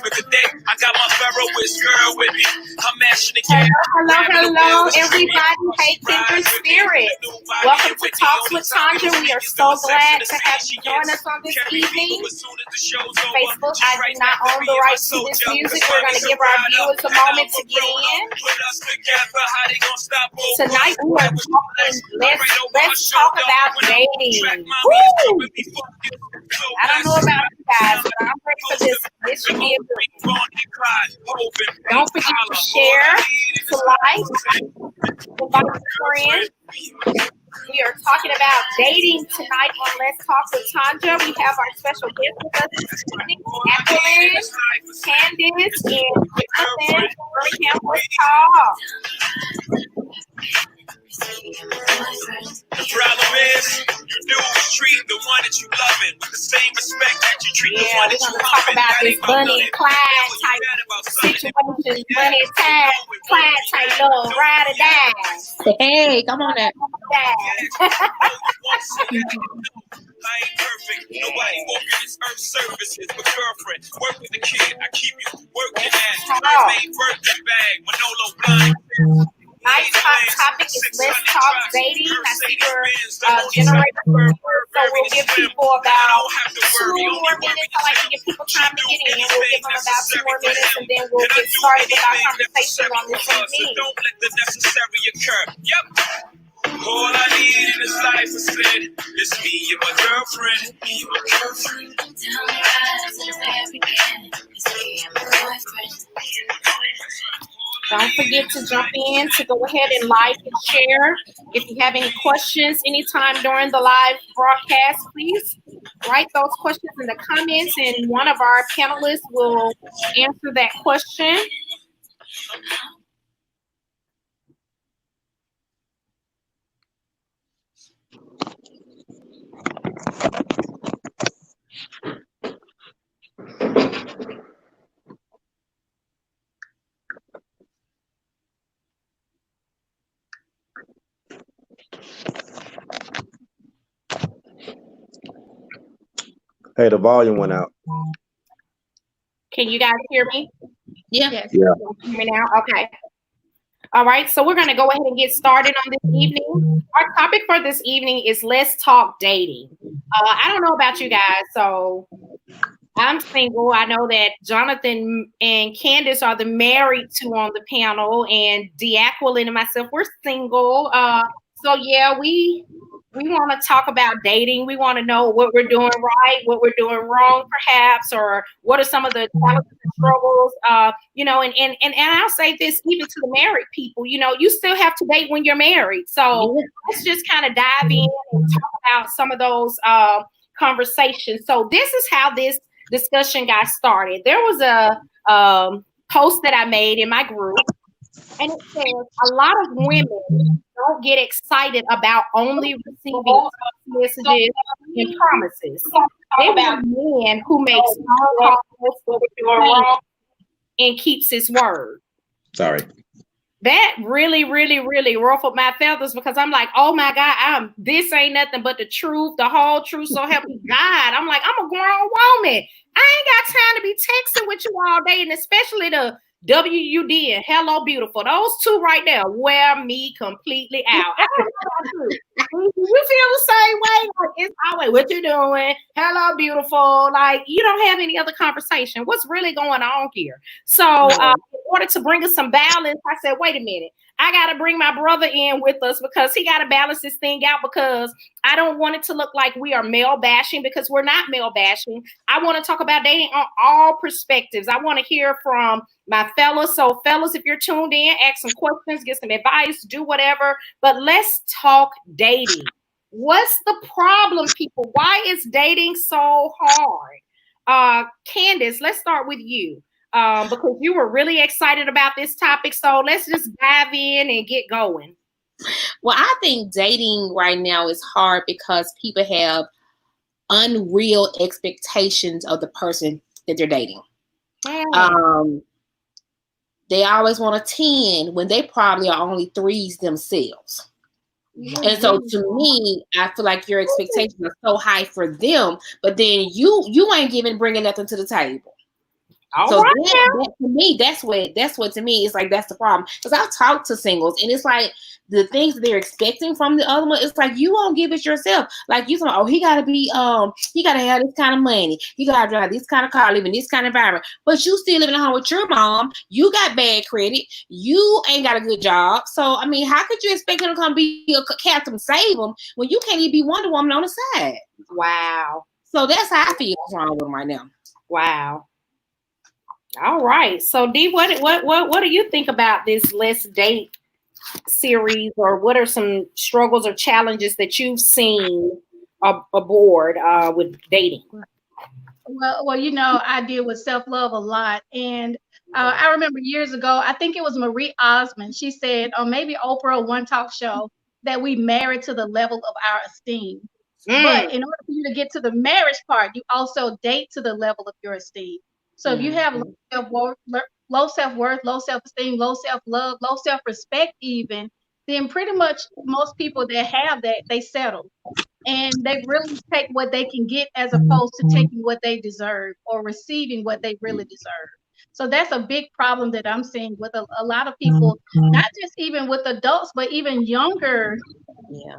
But today, I got my Ferroist girl with me. I'm mashing the game. Hello, everybody. Hey, Kindred Spirit. Welcome to Talks with Tanja. We are so glad to have you join us on this evening. Facebook, I do not own the rights to this music. We're going to give our viewers a moment to get in. Tonight, we are talking, let's talk about dating. Woo! I don't know about you guys, but I'm ready for this. This should be a good one. Don't forget to share, to like, invite a friend. We are talking about dating tonight on Let's Talk with Tanja. We have our special guest with us this evening, Jacqueline, Candace, and Jonathan from Birmingham, West Hall. The problem is, you do treat the one that you loving with the same respect that you treat the one that you loving. We're going to talk about this Bonnie and Clyde type situation. Bonnie and Clyde type love, ride or die. Hey, come on now. I ain't perfect. Nobody walking this earth services but girlfriend. Work with the kid. I keep you working at main birthday bag. Manolo blind. Nice topic is Let's Talk Dating. I see your generator, so we'll give people about 2 more minutes. I like to give people time to get in. We'll give them about 2 more minutes, and then we'll get started with our conversation on this evening. Don't let the necessary occur. Yep. All I need in this life is said, it's me and my girlfriend. Me and my girlfriend. Tell me right since the very beginning. It's me and my boyfriend. Don't forget to jump in, to go ahead and like and share. If you have any questions anytime during the live broadcast, please write those questions in the comments, and one of our panelists will answer that question. Hey, the volume went out. Can you guys hear me? Yeah. Yeah. Hear me now? Okay. All right. So we're going to go ahead and get started on this evening. Our topic for this evening is Let's Talk Dating. I don't know about you guys, so I'm single. I know that Jonathan and Candace are the married two on the panel, and Jacqueline and myself, we're single. So yeah, we want to talk about dating. We want to know what we're doing right, what we're doing wrong, perhaps, or what are some of the challenges and struggles. And I'll say this even to the married people. You still have to date when you're married. So let's just kind of dive in and talk about some of those conversations. So this is how this discussion got started. There was a post that I made in my group, and it says a lot of women don't get excited about only receiving messages and promises. They want men who make small calls and keeps his word. Sorry. That really, really, really ruffled my feathers, because I'm like, oh my God, this ain't nothing but the truth, the whole truth, so help me God. I'm like, I'm a grown woman. I ain't got time to be texting with you all day, and especially the WUD and Hello Beautiful. Those two right there wear me completely out. I don't know about you. You feel the same way? Like, it's always, what you doing? Hello Beautiful. Like, you don't have any other conversation. What's really going on here? So in order to bring us some balance, I said, wait a minute. I got to bring my brother in with us, because he got to balance this thing out, because I don't want it to look like we are male bashing, because we're not male bashing. I want to talk about dating on all perspectives. I want to hear from my fellas. So fellas, if you're tuned in, ask some questions, get some advice, do whatever. But let's talk dating. What's the problem, people? Why is dating so hard? Candace, let's start with you. Because you were really excited about this topic. So let's just dive in and get going. Well, I think dating right now is hard because people have unreal expectations of the person that they're dating. They always want a 10 when they probably are only 3s themselves. And so to me, I feel like your expectations are so high for them, but then you ain't bringing nothing to the table. So right that to me, that's what to me, it's like that's the problem. Because I've talked to singles, and it's like the things that they're expecting from the other one, it's like you won't give it yourself. Like you say, oh, he gotta have this kind of money, he gotta drive this kind of car, live in this kind of environment. But you still living at home with your mom, you got bad credit, you ain't got a good job. So I mean, how could you expect him to come be a Captain Save him when you can't even be Wonder Woman on the side? Wow. So that's how I feel what's wrong with him right now. Wow. All right. So D, what do you think about this Let's Date series, or what are some struggles or challenges that you've seen aboard with dating? Well, you know, I deal with self-love a lot. And I remember years ago, I think it was Marie Osmond. She said, or maybe Oprah, one talk show, that we marry to the level of our esteem. But in order for you to get to the marriage part, you also date to the level of your esteem. So if you have low self-worth, low self-esteem, low self-love, low self-respect even, then pretty much most people that have that, they settle. And they really take what they can get as opposed to taking what they deserve or receiving what they really deserve. So that's a big problem that I'm seeing with a lot of people, not just even with adults, but even younger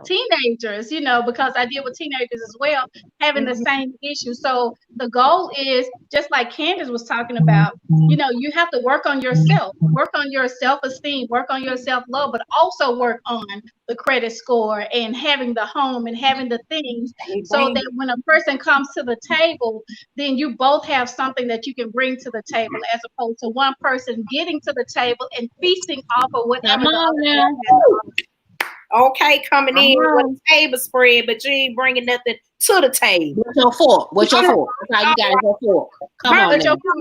teenagers, you know, because I deal with teenagers as well, having the same issue. So the goal is, just like Candace was talking about, you know, you have to work on yourself, work on your self-esteem, work on your self-love, but also work on the credit score and having the home and having the things, so that when a person comes to the table, then you both have something that you can bring to the table, as opposed to one person getting to the table and feasting off of whatever the other person has. Okay, coming in with a table spread, but you ain't bringing nothing to the table. What's your fork? What's your fork? That's how you got your fork. Come on, What's your fork?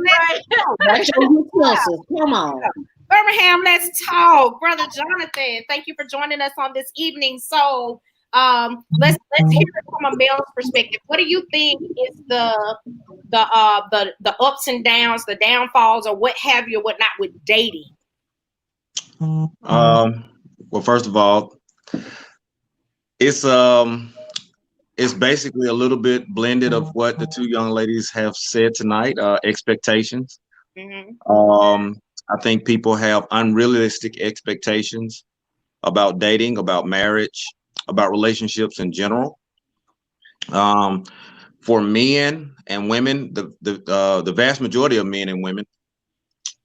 What's your utensils? Come on. Birmingham, let's talk. Brother Jonathan, thank you for joining us on this evening. So let's hear it from a male's perspective. What do you think is the ups and downs, the downfalls, or what have you, whatnot with dating? Well, first of all, it's basically a little bit blended of what the two young ladies have said tonight. Expectations. I think people have unrealistic expectations about dating, about marriage, about relationships in general. For men and women, the vast majority of men and women,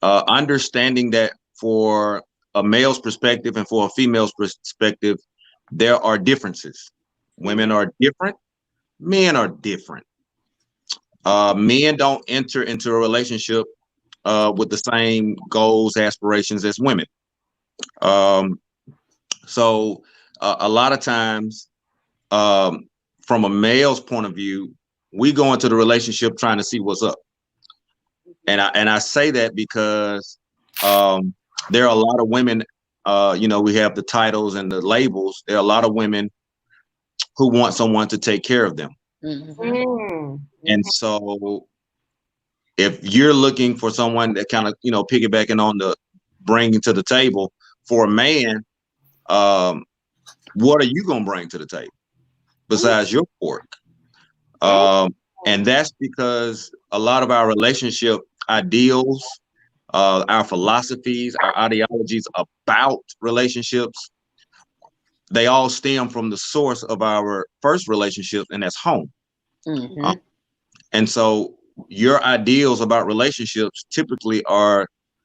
understanding that for a male's perspective and for a female's perspective, there are differences. Women are different. Men are different. Men don't enter into a relationship with the same goals, aspirations as women. So a lot of times, from a male's point of view, we go into the relationship trying to see what's up. And I say that because there are a lot of women, you know, we have the titles and the labels. There are a lot of women who want someone to take care of them. And so if you're looking for someone that kind of, you know, piggybacking on the bringing to the table, for a man, what are you going to bring to the table besides your pork? And that's because a lot of our relationship ideals, our philosophies, our ideologies about relationships, they all stem from the source of our first relationship, and that's home. And so your ideals about relationships typically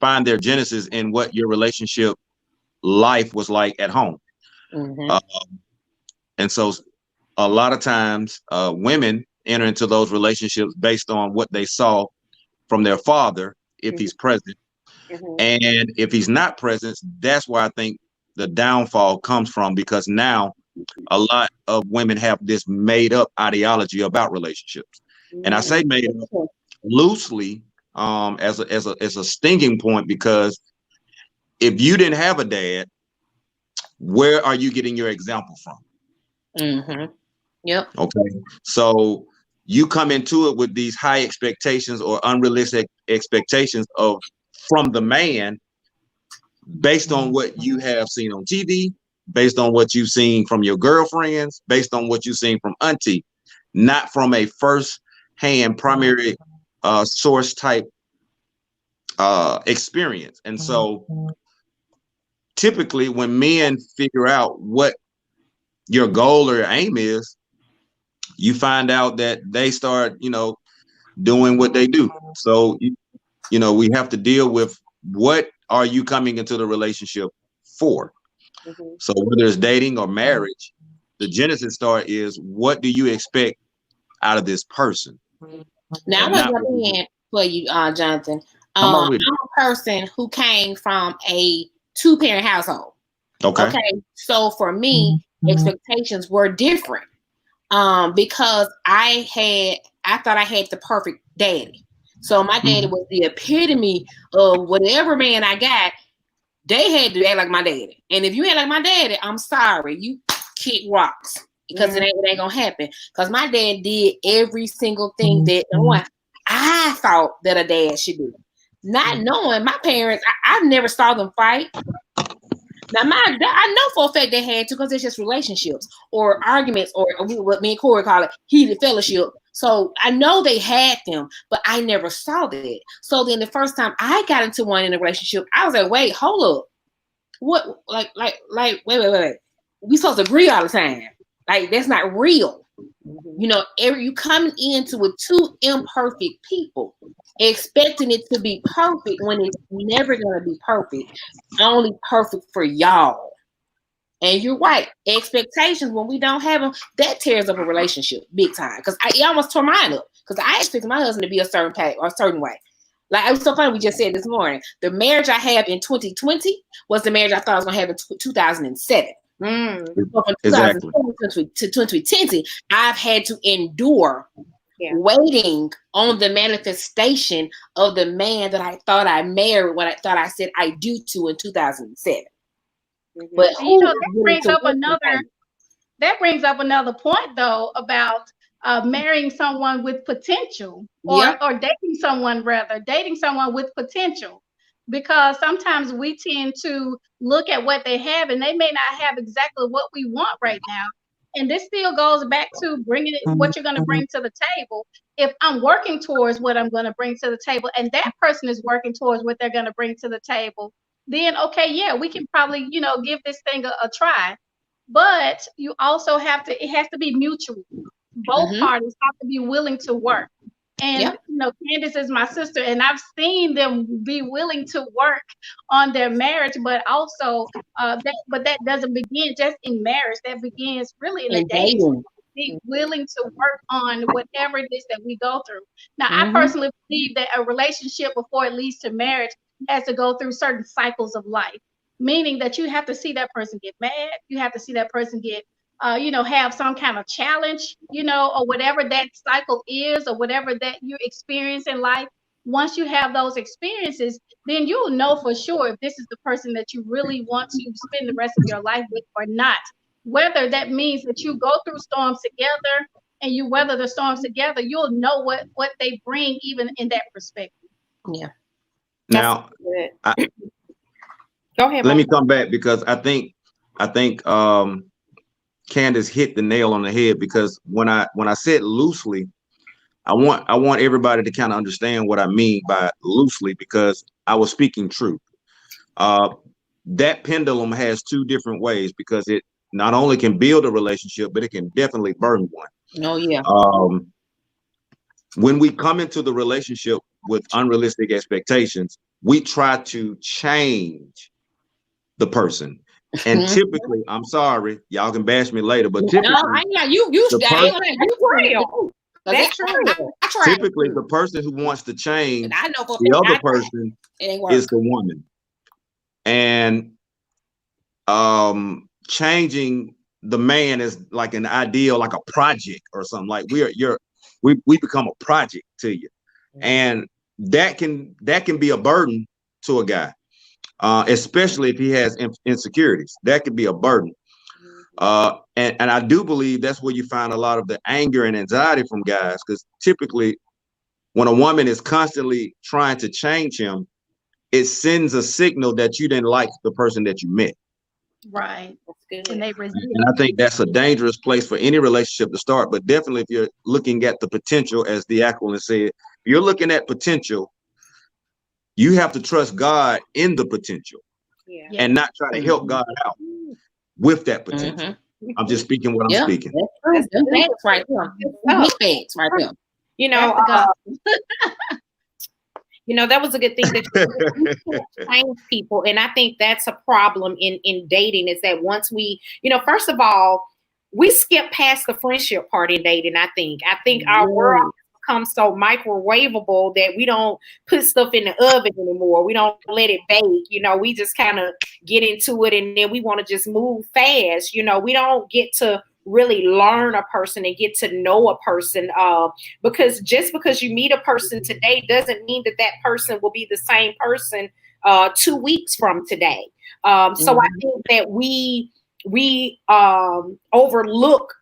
find their genesis in what your relationship life was like at home. And so a lot of times women enter into those relationships based on what they saw from their father, if he's present. And if he's not present, that's where I think the downfall comes from, because now a lot of women have this made up ideology about relationships. And I say made up loosely as a stinging point, because if you didn't have a dad, where are you getting your example from? Okay. So you come into it with these high expectations or unrealistic expectations from the man, based on what you have seen on TV, based on what you've seen from your girlfriends, based on what you've seen from auntie, not from a first-hand primary source type experience. And so typically when men figure out what your goal or your aim is, you find out that they start, doing what they do. So, we have to deal with what are you coming into the relationship for? So whether it's dating or marriage, the genesis start is, what do you expect out of this person? Now I'm gonna jump in for you, Jonathan. I'm a person who came from a 2-parent household. Okay. So for me, expectations were different. Because I thought I had the perfect daddy. So my daddy was the epitome of whatever man I got. They had to act like my daddy. And if you ain't like my daddy, I'm sorry, you kick rocks, because it ain't gonna happen. Because my dad did every single thing that I thought that a dad should do. Not knowing my parents, I never saw them fight. Now, I know for a fact they had to, because it's just relationships or arguments, or what me and Corey call it, heated fellowship. So I know they had them, but I never saw that. So then the first time I got into one in a relationship, I was like, wait, hold up. What? Wait. We supposed to agree all the time. Like, that's not real. You coming into with 2 imperfect people, expecting it to be perfect when it's never going to be perfect. Only perfect for y'all. And you're right. Expectations, when we don't have them, that tears up a relationship big time. Because it almost tore mine up. Because I expected my husband to be a certain path or a certain way. Like, it was so funny, we just said this morning, the marriage I have in 2020 was the marriage I thought I was going to have in 2007. So from 2020 to 2020, I've had to endure waiting on the manifestation of the man that I thought I married, what I thought I said I do to in 2007. But that brings up another point, though, about marrying someone with potential, or dating someone with potential. Because sometimes we tend to look at what they have, and they may not have exactly what we want right now. And this still goes back to bringing it, what you're going to bring to the table. If I'm working towards what I'm going to bring to the table, and that person is working towards what they're going to bring to the table, then we can probably, give this thing a try. But you also it has to be mutual. Both parties have to be willing to work. And Candace is my sister, and I've seen them be willing to work on their marriage, but also that doesn't begin just in marriage. That begins really in the dating. Be willing to work on whatever it is that we go through. Now, I personally believe that a relationship, before it leads to marriage, has to go through certain cycles of life, meaning that you have to see that person get mad. You have to see that person get have some kind of challenge, or whatever that cycle is, or whatever that you experience in life. Once you have those experiences, then you'll know for sure if this is the person that you really want to spend the rest of your life with or not. Whether that means that you go through storms together and you weather the storms together, you'll know what they bring, even in that perspective. Yeah. Now, go ahead. Let me come back, because I think Candace hit the nail on the head, because when I said loosely, I want everybody to kind of understand what I mean by loosely, because I was speaking truth. That pendulum has 2 different ways, because it not only can build a relationship, but it can definitely burn one. Oh yeah. When we come into the relationship with unrealistic expectations, we try to change the person. And typically, I'm sorry, y'all can bash me later, but typically, typically the person who wants to change the other person is the woman. And changing the man is like an ideal, like a project or something. Like we become a project to you, and that can be a burden to a guy. Especially if he has insecurities, that could be a burden. And I do believe that's where you find a lot of the anger and anxiety from guys, because typically when a woman is constantly trying to change him, it sends a signal that you didn't like the person that you met. Right. That's good. And I think that's a dangerous place for any relationship to start. But definitely if you're looking at the potential, as the Aquilin said, if you're looking at potential, You have to trust God in the potential Yeah. and not try to help God out with that potential. I'm just speaking what I'm speaking. That's right there. Big facts right there. You know, you know, that was a good thing that you change people. And I think that's a problem in dating, is that once we, you know, first of all, we skip past the friendship part in dating. I think our world become so microwavable that we don't put stuff in the oven anymore. We don't let it bake. You know, we just kind of get into it, and then we want to just move fast. You know, we don't get to really learn a person and get to know a person, because just because you meet a person today doesn't mean that that person will be the same person 2 weeks from today. So I think that we overlook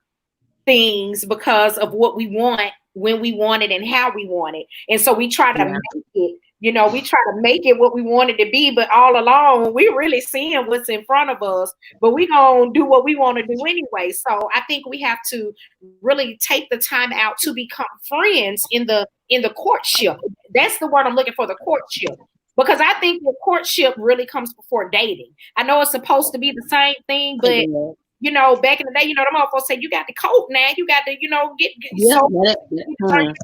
things because of what we want, when we want it, and how we want it. And so we try to make it, you know, we try to make it what we want it to be, but all along we really seeing what's in front of us, but we gonna do what we want to do anyway. So I think we have to really take the time out to become friends in the courtship. That's the word I'm looking for, the courtship. Because I think the courtship really comes before dating. I know it's supposed to be the same thing, but you know, back in the day, you know, the motherfuckers say you got the coat now, you got to, you know, get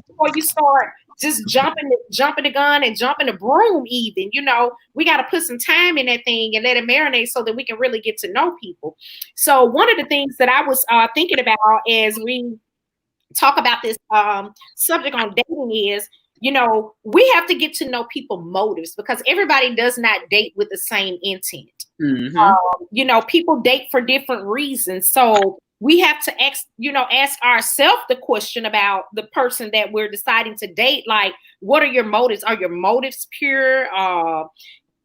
before you start just jumping the gun and jumping the broom even, you know, we got to put some time in that thing and let it marinate so that we can really get to know people. So one of the things that I was thinking about as we talk about this subject on dating is, you know, we have to get to know people's motives, because everybody does not date with the same intent. You know, people date for different reasons. So we have to ask ourselves the question about the person that we're deciding to date. Like, what are your motives? Are your motives pure?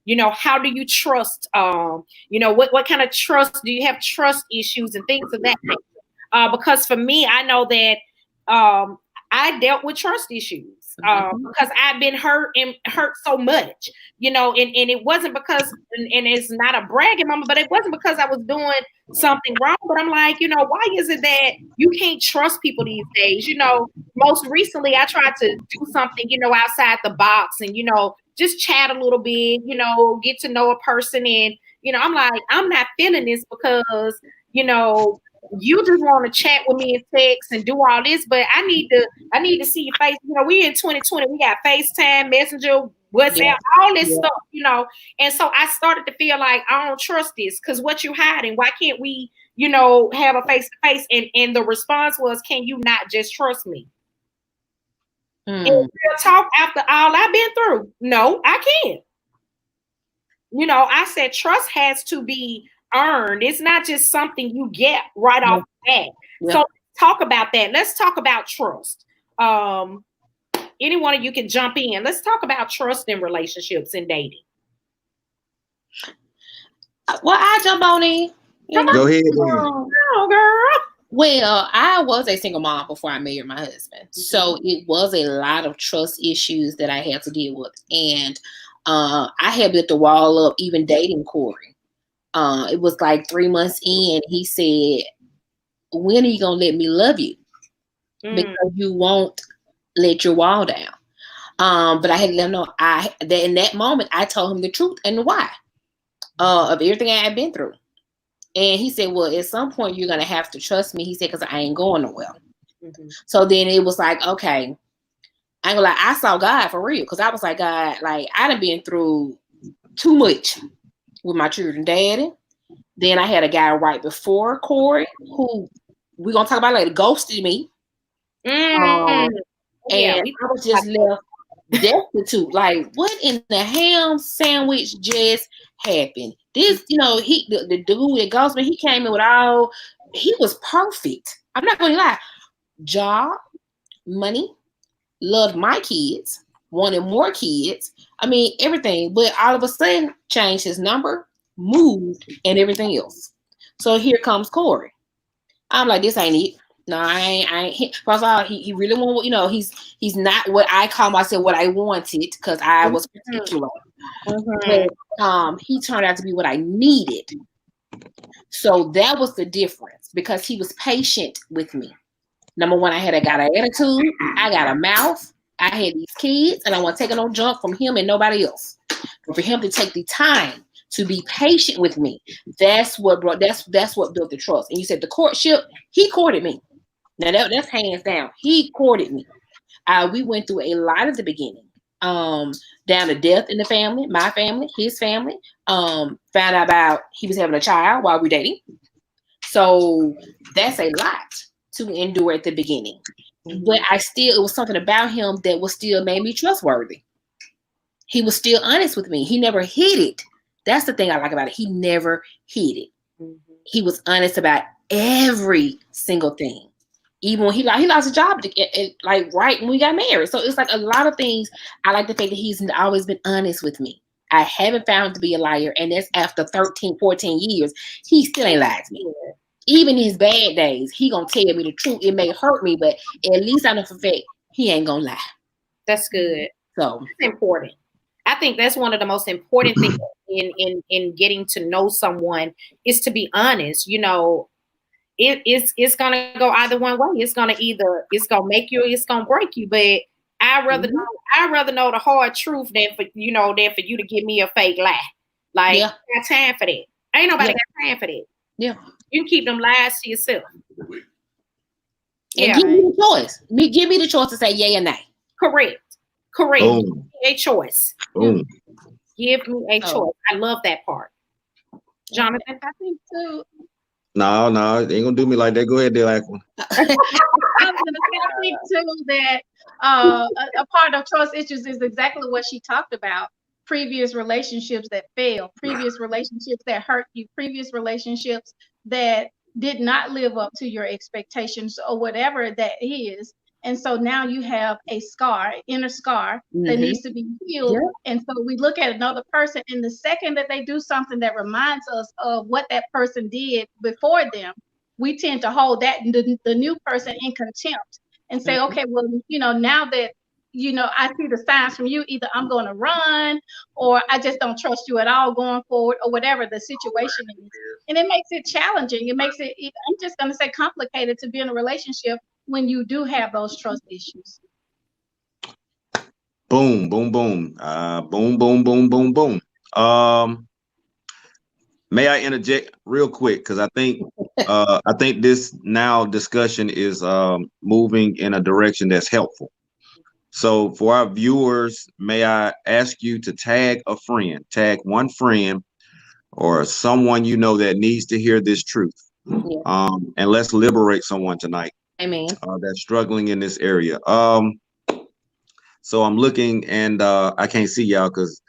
You know, how do you trust? You know, what kind of trust do you have? Trust issues and things of that nature. Because for me, I know that I dealt with trust issues. Because I've been hurt so much, you know, and it wasn't because, and it's not a bragging moment, but it wasn't because I was doing something wrong. But I'm like, you know, why is it that you can't trust people these days? You know, most recently I tried to do something, you know, outside the box and, you know, just chat a little bit, you know, get to know a person. And, you know, I'm like, I'm not feeling this because, you know, you just want to chat with me and text and do all this, but I need to see your face. You know, we in 2020, we got FaceTime, Messenger, WhatsApp, all this stuff, you know. And so I started to feel like I don't trust this, because what you hiding? Why can't we, you know, have a face-to-face? And the response was, can you not just trust me? And we'll talk after all I've been through. No, I can't. You know, I said trust has to be earned. It's not just something you get right off the bat. So let's talk about that. Let's talk about trust. Any one of you can jump in. Let's talk about trust in relationships and dating. Well, I jump on in. Go ahead. Oh, girl. Well, I was a single mom before I married my husband. So it was a lot of trust issues that I had to deal with. And I had built the wall up even dating Corey. It was like 3 months in, he said, when are you going to let me love you? Because you won't let your wall down. But I had to let him know that in that moment, I told him the truth and the why of everything I had been through. And he said, well, at some point, you're going to have to trust me. He said, because I ain't going nowhere. So then it was like, okay, I ain't gonna lie, I saw God for real. Because I was like, God, like, I done been through too much with my children daddy. Then I had a guy right before Corey who we're gonna talk about later ghosted me. And I was just left destitute. Like, what in the ham sandwich just happened? This, you know, the dude that ghosted me, he came in with he was perfect. I'm not gonna lie. Job, money, loved my kids, wanted more kids. I mean, everything. But all of a sudden, changed his number, moved, and everything else. So here comes Corey. I'm like, this ain't it. No, I ain't. First of all, he really want, you know, he's not what I call myself, what I wanted, because I was particular. But he turned out to be what I needed. So that was the difference, because he was patient with me. Number one, I got an attitude, I got a mouth, I had these kids, and I want to take no junk from him and nobody else. But for him to take the time to be patient with me, that's what built the trust. And you said the courtship, he courted me. Now that's hands down. He courted me. We went through a lot at the beginning. Down to death in the family, my family, his family. Found out about he was having a child while we were dating. So that's a lot to endure at the beginning. But it was something about him that was still made me trustworthy. He was still honest with me. He never hid it. That's the thing I like about it. He never hid it. He was honest about every single thing. Even when he lost his job, like right when we got married. So it's like a lot of things. I like the fact that he's always been honest with me. I haven't found him to be a liar. And that's after 13, 14 years. He still ain't lied to me. Even his bad days, he gonna tell me the truth. It may hurt me, but at least I know for a fact he ain't gonna lie. That's good. So that's important. I think that's one of the most important things in getting to know someone is to be honest. You know, it's gonna go either one way. It's gonna make you or it's gonna break you. But I'd rather know the hard truth than for you to give me a fake lie. Like I got time for that. Ain't nobody got time for that. Yeah. You can keep them lies to yourself. And give me the choice. Give me the choice to say yay or nay. Correct. Boom. Give me a choice. Boom. Give me a choice. I love that part. Jonathan? I think too. No, they ain't gonna do me like that. Go ahead, Delacqua. I think too that a part of trust issues is exactly what she talked about. Previous relationships that failed, previous relationships that hurt you, previous relationships that did not live up to your expectations or whatever that is. And so now you have a scar, inner scar that needs to be healed. Yeah. And so we look at another person, and the second that they do something that reminds us of what that person did before them, we tend to hold that the new person in contempt and say, okay, well, now that I see the signs from you, either I'm going to run or I just don't trust you at all going forward or whatever the situation is. And it makes it challenging. It makes it, I'm just going to say, complicated to be in a relationship when you do have those trust issues. Boom, boom, boom. Boom, boom, boom, boom, boom. May I interject real quick? Because I think this now discussion is moving in a direction that's helpful. So for our viewers, may I ask you to tag one friend or someone that needs to hear this truth. And let's liberate someone tonight. Amen. That's struggling in this area. So I'm looking and I can't see y'all because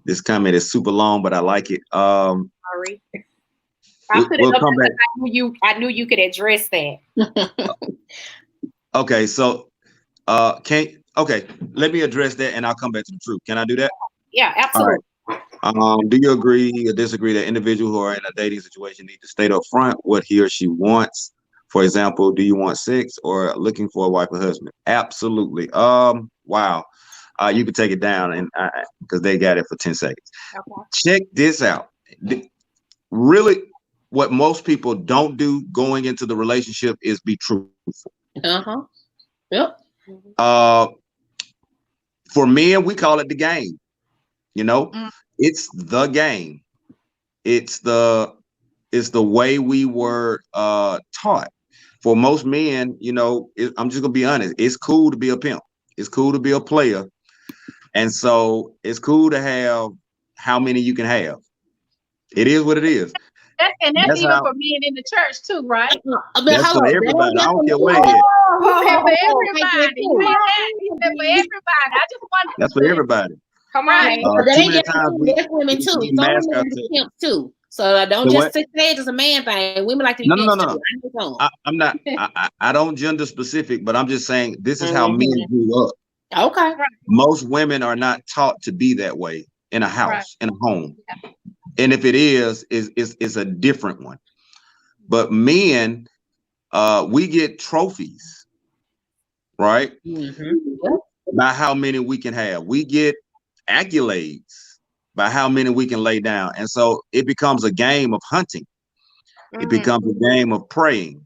this comment is super long, but I like it. Sorry. I put it up because I knew you could address that. Okay, so let me address that and I'll come back to the truth. Can I do that? Yeah, absolutely. All right. Do you agree or disagree that individuals who are in a dating situation need to state up front what he or she wants? For example, do you want sex or looking for a wife or husband? Absolutely. Wow. You can take it down and because they got it for 10 seconds. Okay. Check this out. Really, what most people don't do going into the relationship is be truthful. Yep. For men, we call it the game. It's the game. It's the way we were taught. For most men, I'm just gonna be honest. It's cool to be a pimp. It's cool to be a player, and so it's cool to have how many you can have. It is what it is. That's even for men in the church too, right? That's for everybody. I don't care what it is. For everybody. For everybody. I just want. That's for everybody. Come on. That's women too. Some women are pimps too. So I don't just say it's just a man thing. Women like to be No. I'm not. I don't gender specific, but I'm just saying this is how men grew up. Okay. Most women are not taught to be that way in a house, in a home. And if it is a different one. But men, we get trophies, right? By how many we can have. We get accolades by how many we can lay down. And so it becomes a game of hunting. It becomes a game of praying.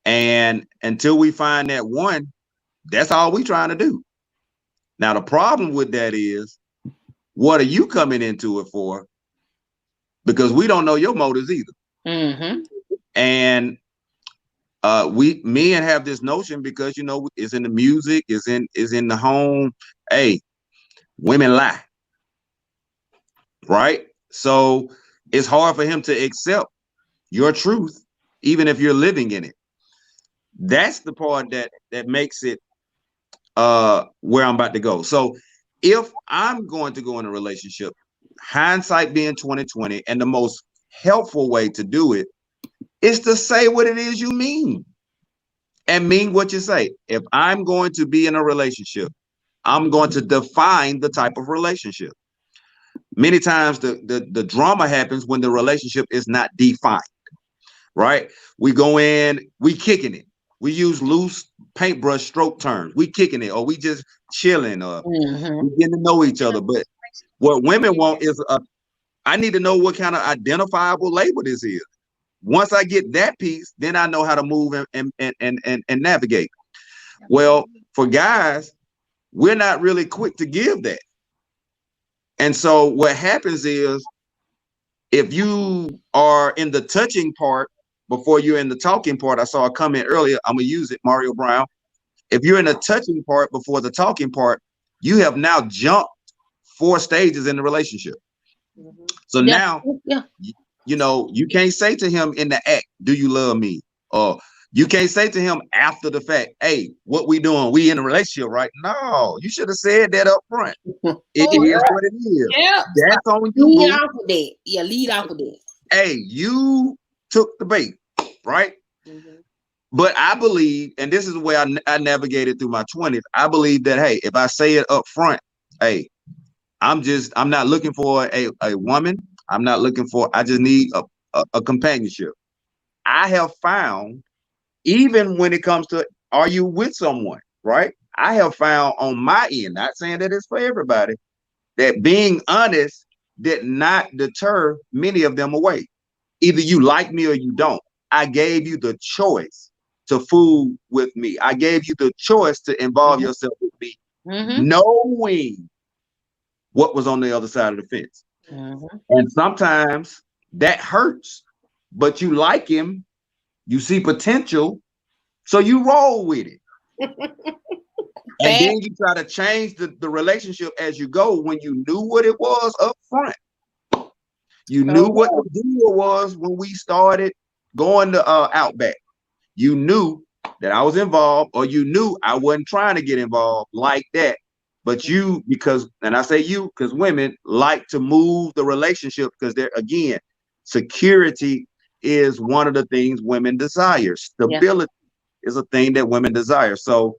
And until we find that one, that's all we trying to do. Now, the problem with that is, what are you coming into it for? Because we don't know your motives either. Mm-hmm. And men have this notion because, you know, it's in the music, is in the home. Hey, women lie, right? So it's hard for him to accept your truth, even if you're living in it. That's the part that makes it where I'm about to go. So if I'm going to go in a relationship, hindsight being 2020, and the most helpful way to do it is to say what it is you mean and mean what you say. If I'm going to be in a relationship, I'm going to define the type of relationship. Many times the drama happens when the relationship is not defined, right? We go in, we kicking it. We use loose paintbrush stroke terms. We kicking it, or we just chilling, or we getting to know each other. But what women want is I need to know what kind of identifiable label this is. Once I get that piece, then I know how to move and navigate. Well, for guys, we're not really quick to give that. And so what happens is, if you are in the touching part before you're in the talking part, I saw a comment earlier, I'm gonna use it, Mario Brown. If you're in the touching part before the talking part, you have now jumped 4 stages in the relationship. So now, you know, you can't say to him in the act, do you love me? Or you can't say to him after the fact, hey, what we doing? We in a relationship, right? No, you should have said that up front. It is what it is. Yeah. That's on you. Lead off with that. Yeah, lead off with that. Hey, you took the bait, right? But I believe, and this is the way I navigated through my 20s, I believe that, hey, if I say it up front, hey, I'm not looking for a woman. I'm not looking for, I just need a companionship. I have found, even when it comes to, are you with someone, right? I have found on my end, not saying that it's for everybody, that being honest did not deter many of them away. Either you like me or you don't. I gave you the choice to fool with me. I gave you the choice to involve yourself with me, knowing what was on the other side of the fence. And sometimes that hurts, but you like him, you see potential, so you roll with it. And then you try to change the relationship as you go, when you knew what it was up front. You knew what the deal was when we started going to Outback. You knew that I was involved, or you knew I wasn't trying to get involved like that. But you, and I say you, because women like to move the relationship, because they're, again, security is one of the things women desire. Stability is a thing that women desire. So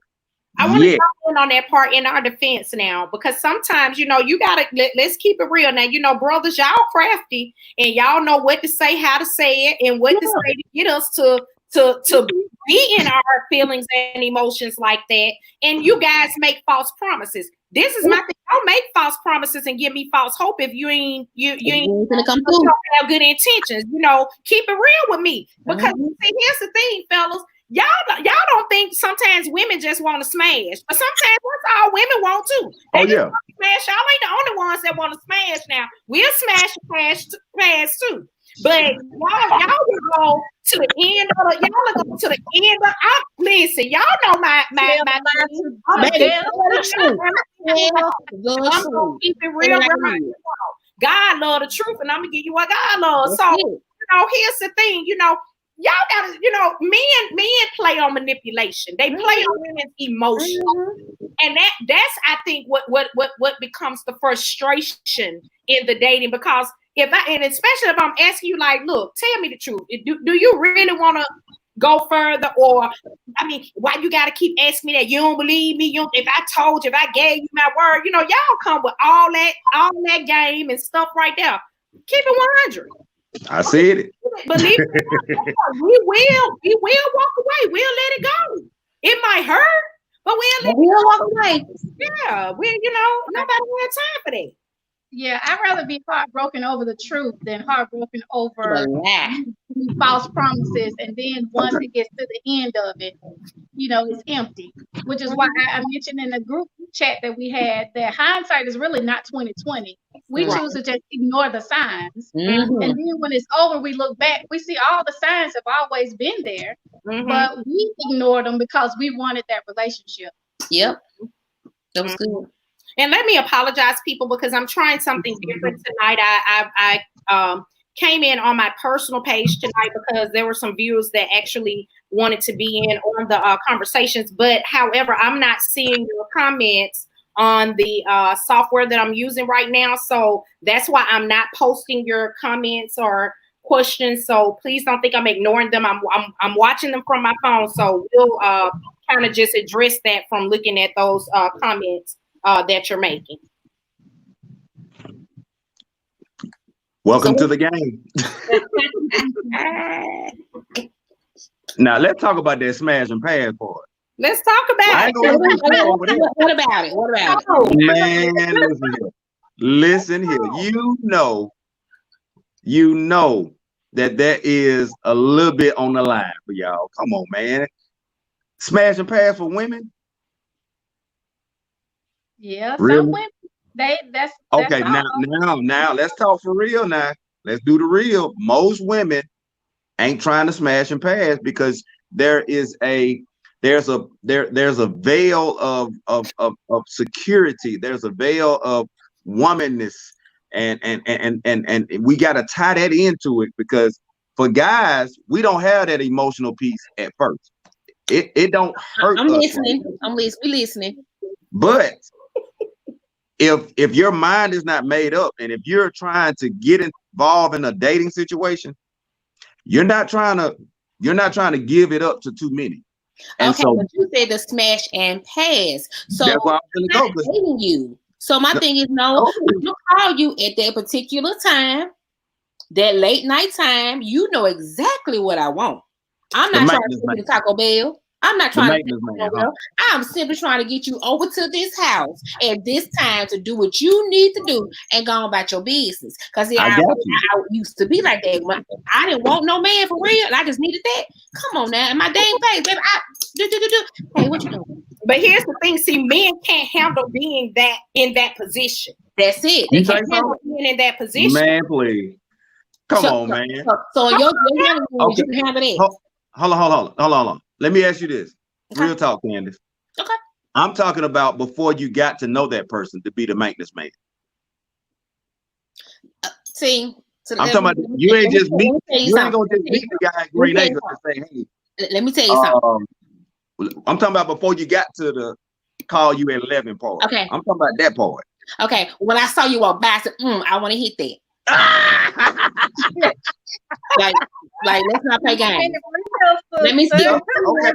I want to jump in on that part in our defense now, because sometimes, you know, you gotta let's keep it real now. You know, brothers, y'all crafty, and y'all know what to say, how to say it, and what to say to get us to be in our feelings and emotions like that. And you guys make false promises. This is my thing. Don't make false promises and give me false hope if you ain't gonna come through. Have good intentions. You know, keep it real with me. Because see, here's the thing, fellas. Y'all don't think sometimes women just want to smash, but sometimes that's all women want too. They just want to smash. Y'all ain't the only ones that want to smash. Now we'll smash too. But y'all will go to the end of it. Y'all will go to the end of it. Listen, y'all know my I'm gonna keep it real right. God love the truth, and I'm gonna give you what God loves. So you know, here's the thing, you know. Y'all gotta, you know, men play on manipulation. They play on women's emotions, and that's I think what becomes the frustration in the dating. Because and especially if I'm asking you, like, look, tell me the truth. Do you really want to go further, or I mean, why you gotta keep asking me that? You don't believe me? If I gave you my word, you know, y'all come with all that game and stuff right there. Keep it 100. I said it. Believe it or not, we will walk away. We'll let it go. It might hurt, but we'll walk away. Yeah, nobody had time for that. Yeah, I'd rather be heartbroken over the truth than heartbroken over false promises. And then once it gets to the end of it, you know, it's empty. Which is why I mentioned in the group chat that we had that hindsight is really not 20/20. We Right. choose to just ignore the signs. Mhm. And then when it's over, we look back, we see all the signs have always been there, Mhm. but we ignored them because we wanted that relationship. Yep. That was good. And let me apologize, people, because I'm trying something different tonight. I came in on my personal page tonight because there were some viewers that actually wanted to be in on the conversations. But however, I'm not seeing your comments on the software that I'm using right now. So that's why I'm not posting your comments or questions. So please don't think I'm ignoring them. I'm watching them from my phone. So we'll kind of just address that from looking at those comments that you're making. Welcome to the game. Now let's talk about that smash and pass part. Let's talk I about ain't gonna let you skip over that. What about it? What about it? it. Man, listen here. You know that there is a little bit on the line for y'all. Come on, man. Smash and pass for women. Yeah, Really? some women that's Okay, all. now let's talk for real. Now let's do the real. Most women ain't trying to smash and pass because there's a veil of security. There's a veil of womanness, and we got to tie that into it, because for guys, we don't have that emotional piece at first. It don't hurt I'm us. listening. We listening. But if your mind is not made up, and if you're trying to get involved in a dating situation, you're not trying to give it up to too many. And Okay, so but you said the smash and pass. So that's why I'm I'm gonna not go. dating you. So my thing is, no, Oh. I'm gonna call you at that particular time, that late night time. You know exactly what I want. I'm The not trying to maintenance take you man. to Taco Bell. I'm not The trying to maintenance take you man, nowhere. I'm simply trying to get you over to this house at this time to do what you need to do and go on about your business. Because I got you. I used to be like that. When I didn't want no man for real, and I just needed that. Come on now, in my dang face, baby. Hey, what you doing? But here's the thing: see, men can't handle being in that position. That's it. They You can't think so? handle being in that position. Man, please. Come on, man. So your young Okay. you can handle that. Hold on. Let me ask you this. Okay. Real talk, Candace. Okay. I'm talking about before you got to know that person to be the maintenance man. See, so I'm talking about you ain't just meet. You ain't gonna just meet the guy at Green Let me Acres and say, hey. Let me tell you something. I'm talking about before you got to the call you at 11 part. Okay. I'm talking about that part. Okay, when I saw you walk by, I said, I want to hit that. like, let's not play games. Let me see. Okay.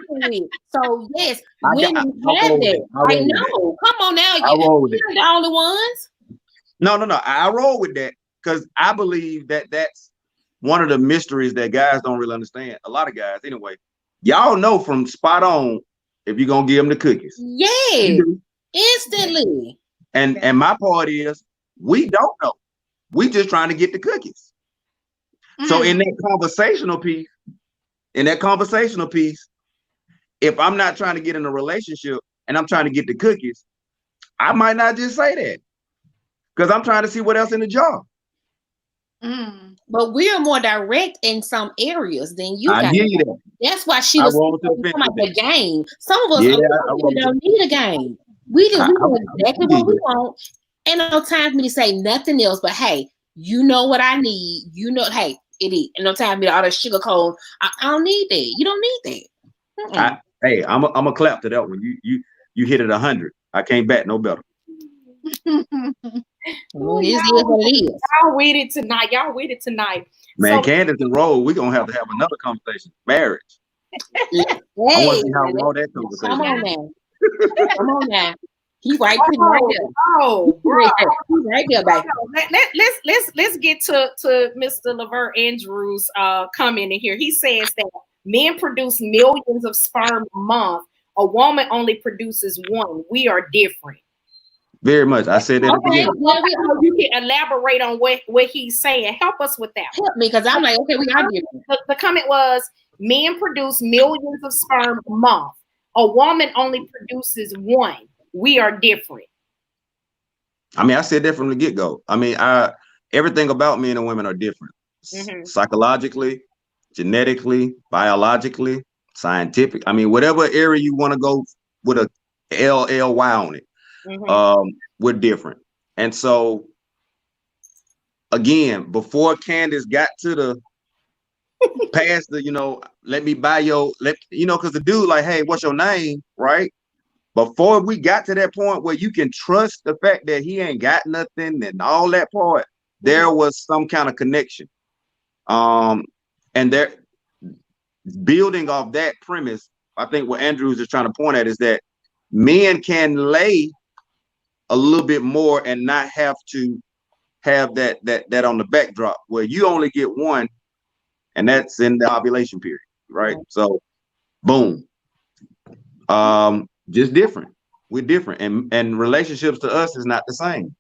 So yes, I women have that. Like, no, come on now. I roll with it. You're the only ones. No. I roll with that because I believe that that's one of the mysteries that guys don't really understand. A lot of guys, anyway. Y'all know from spot on if you're gonna give them the cookies. Yeah, instantly. And my part is we don't know. We just trying to get the cookies. So in that conversational piece, if I'm not trying to get in a relationship and I'm trying to get the cookies, I might not just say that because I'm trying to see what else in the jar. But we are more direct in some areas than you guys. I hear that. That's why she was talking about the game. Some of us don't need a game. We know exactly what we want. Ain't no time for me to say nothing else but, hey, you know what I need. You know, hey, it is. And no time for me to all that sugar cold. I don't need that. You don't need that. Hey, I'm a clap to that one. You hit it 100. I can't bat no better. Well, it is what it is. Y'all with it tonight. Man, So, Candace and Roll, we're gonna have to have another conversation. Marriage. Hey, I want to see how raw that conversation. Come on now. He right there. Oh, bro. He's right there, baby. Let's get to Mr. Lavert Andrews comment in here. He says that men produce millions of sperm a month. A woman only produces one. We are different. Very much. I said that at the beginning. You can elaborate on what he's saying. Help us with that. Help me, because I'm like, okay, we are different. The comment was, men produce millions of sperm a month. A woman only produces one. we are different. I mean, I said that from the get-go. I mean, everything about men and women are different. Psychologically, genetically, biologically, scientific. I mean, whatever area you want to go with a LLY on it, we're different. And so, again, before Candace got to the past the, let me buy because the dude like, hey, what's your name, right? Before we got to that point where you can trust the fact that he ain't got nothing and all that part, there was some kind of connection. And they're building off that premise. I think what Andrews is trying to point at is that men can lay a little bit more and not have to have that on the backdrop where you only get one, and that's in the ovulation period, right? So, boom. Just different. We're different, and relationships to us is not the same.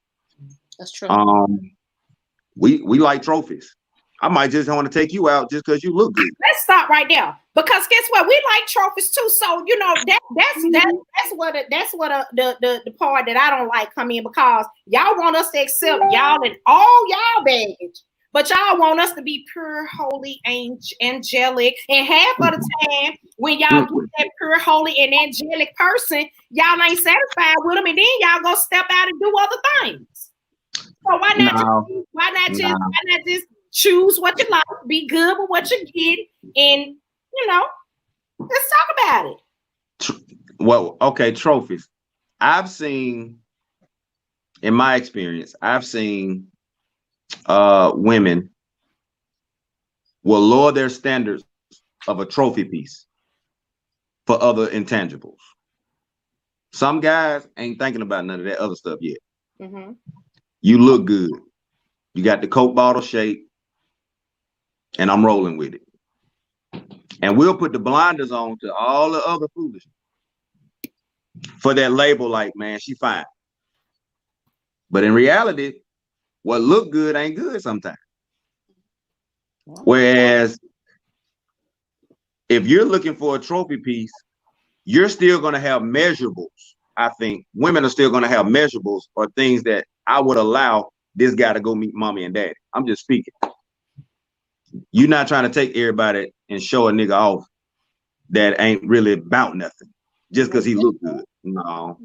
That's true. We like trophies. I might just want to take you out just because you look good. Let's stop right there, because guess what? We like trophies too. So that's what the part that I don't like come in, because y'all want us to accept y'all and all y'all baggage, but y'all want us to be pure, holy, angelic. And half of the time, when y'all get that pure, holy, and angelic person, y'all ain't satisfied with them, and then y'all go step out and do other things. So why not just choose what you like, be good with what you get, and let's talk about it. Well, okay, trophies. I've seen, in my experience, women will lower their standards of a trophy piece for other intangibles. Some guys ain't thinking about none of that other stuff yet. You look good. You got the Coke bottle shape, and I'm rolling with it. And we'll put the blinders on to all the other foolishness for that label, like, man, she fine. But in reality, what look good ain't good sometimes. Whereas if you're looking for a trophy piece, you're still going to have measurables. I think women are still going to have measurables or things that I would allow this guy to go meet mommy and daddy. I'm just speaking. You're not trying to take everybody and show a nigga off that ain't really about nothing just because he look good. No.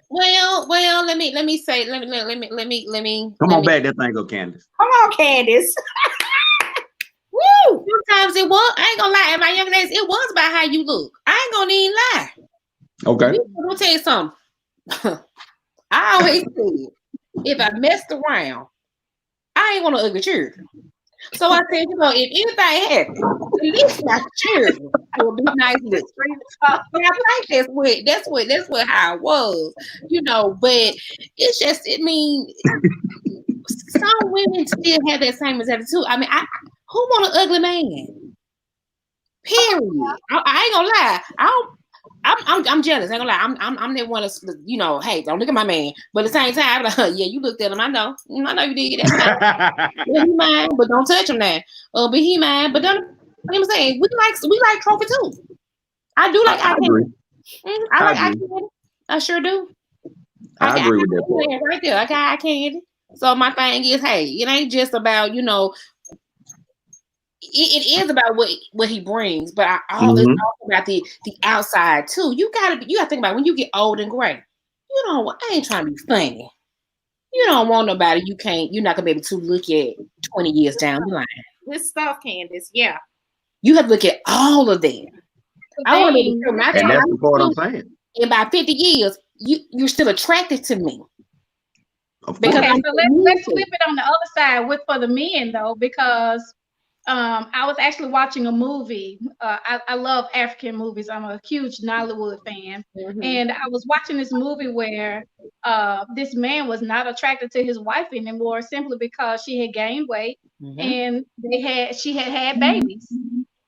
Well, let me say, let me come on back. That thing go, Candace. Come on, Candace. Woo! Sometimes it was. I ain't gonna lie. In my young days, it was about how you look. I ain't gonna even lie. Okay. I'm gonna tell you something. I always said, if I messed around, I ain't want an ugly children. So I said, if anything happened, at least my children will be nice. I think that's what how it was, but it's just, some women still have that same attitude too. I mean, who want an ugly man? Period. I ain't gonna lie. I'm jealous. I ain't gonna lie. I'm that one to, hey, don't look at my man. But at the same time, I'm like, yeah, you looked at him. I know you did get that. Yeah, he mine, but don't touch him now. But he mine. But don't. I'm saying we like trophy too. I do like eye candy. I like eye candy. I sure do. I agree with that right there. I got eye candy. So my thing is, hey, it ain't just about It is about what he brings, but it's also about the outside too. You gotta think about when you get old and gray. I ain't trying to be funny. You don't want nobody you're not gonna be able to look at 20 years down the line. This stuff, Candace, yeah. You have to look at all of them. I want to be sure my and that's the part I'm saying. In about 50 years, you're still attracted to me. Okay, so let's flip it on the other side for the men though, because I was actually watching a movie. I love African movies. I'm a huge Nollywood fan. And I was watching this movie where this man was not attracted to his wife anymore simply because she had gained weight and she had babies.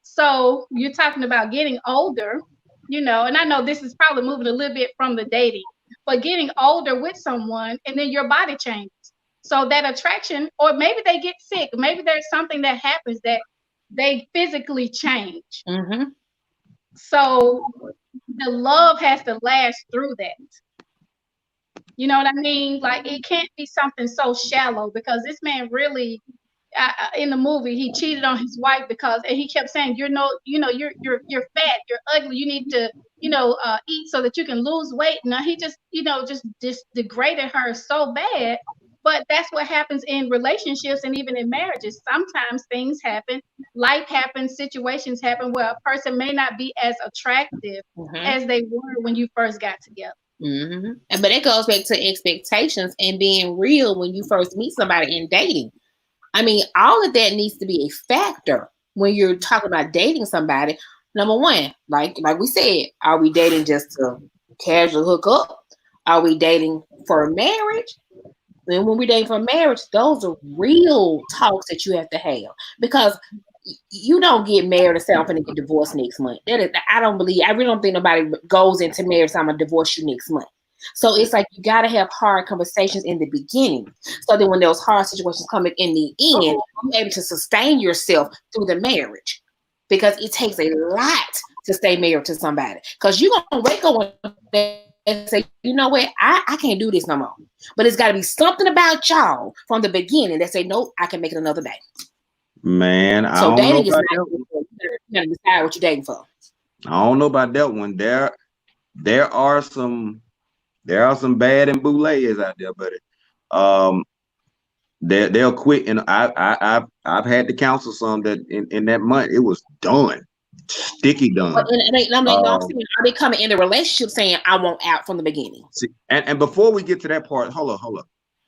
So you're talking about getting older, and I know this is probably moving a little bit from the dating, but getting older with someone and then your body changes. So that attraction, or maybe they get sick, maybe there's something that happens that they physically change. So the love has to last through that. You know what I mean? Like it can't be something so shallow because this man really, in the movie, he cheated on his wife because, and he kept saying, you're fat, you're ugly, you need to, eat so that you can lose weight. Now he just degraded her so bad. But that's what happens in relationships and even in marriages. Sometimes things happen, life happens, situations happen where a person may not be as attractive as they were when you first got together. But it goes back to expectations and being real when you first meet somebody in dating. I mean, all of that needs to be a factor when you're talking about dating somebody. Number one, like we said, are we dating just to casually hook up? Are we dating for marriage? And when we're dating for marriage, those are real talks that you have to have, because you don't get married and say I'm going to get divorced next month. I really don't think nobody goes into marriage, so I'm going to divorce you next month. So it's like you got to have hard conversations in the beginning, so that when those hard situations come in the end, you're able to sustain yourself through the marriage, because it takes a lot to stay married to somebody, because you're going to wake up one day and say, you know what, I can't do this no more. But it's got to be something about y'all from the beginning that say, no, I can make it another day. Man, I so don't dating know is about not, you got to decide what you're dating for. I don't know about that one. There are some bad and boules out there, buddy. They'll quit, and I've had to counsel some that in that month it was done, sticky done. Are they coming in the relationship saying I want out from the beginning? See, and before we get to that part, hold on,